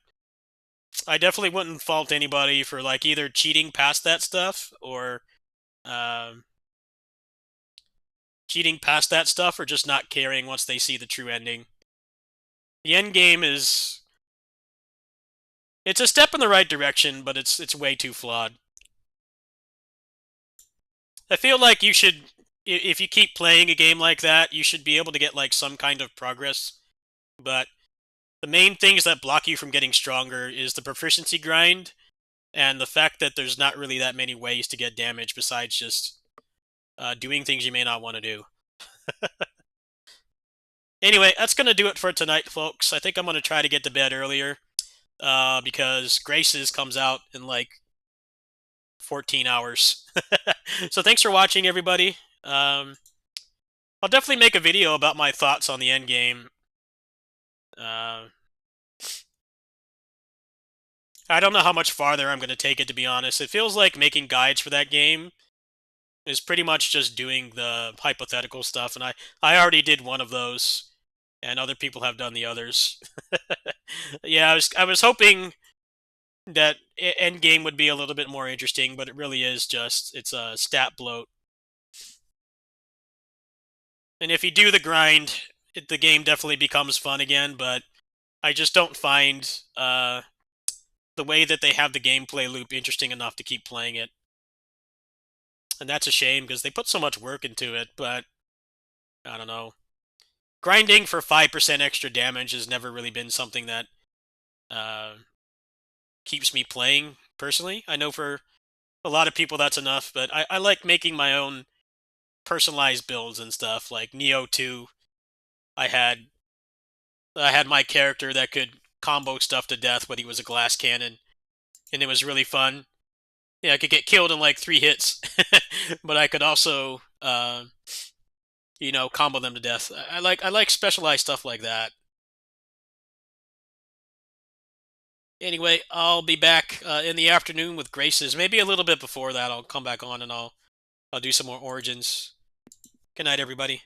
I definitely wouldn't fault anybody for like either cheating past that stuff or um, or just not caring once they see the true ending. The end game is it's a step in the right direction, but it's way too flawed. I feel like you should, if you keep playing a game like that, you should be able to get like some kind of progress. But the main things that block you from getting stronger is the proficiency grind and the fact that there's not really that many ways to get damage besides just doing things you may not want to do. Anyway, that's going to do it for tonight, folks. I think I'm going to try to get to bed earlier because Graces comes out in like 14 hours. So thanks for watching, everybody. I'll definitely make a video about my thoughts on the end game. I don't know how much farther I'm going to take it, to be honest. It feels like making guides for that game is pretty much just doing the hypothetical stuff, and I already did one of those, and other people have done the others. Yeah, I was hoping that Endgame would be a little bit more interesting, but it really is just, it's a stat bloat. And if you do the grind, the game definitely becomes fun again, but I just don't find the way that they have the gameplay loop interesting enough to keep playing it. And that's a shame because they put so much work into it, but I don't know. Grinding for 5% extra damage has never really been something that keeps me playing, personally. I know for a lot of people that's enough, but I like making my own personalized builds and stuff. Like Neo 2, I had my character that could combo stuff to death when he was a glass cannon, and it was really fun. Yeah, I could get killed in like 3 hits, but I could also, combo them to death. I like specialized stuff like that. Anyway, I'll be back in the afternoon with Graces. Maybe a little bit before that, I'll come back on and I'll do some more Origins. Good night, everybody.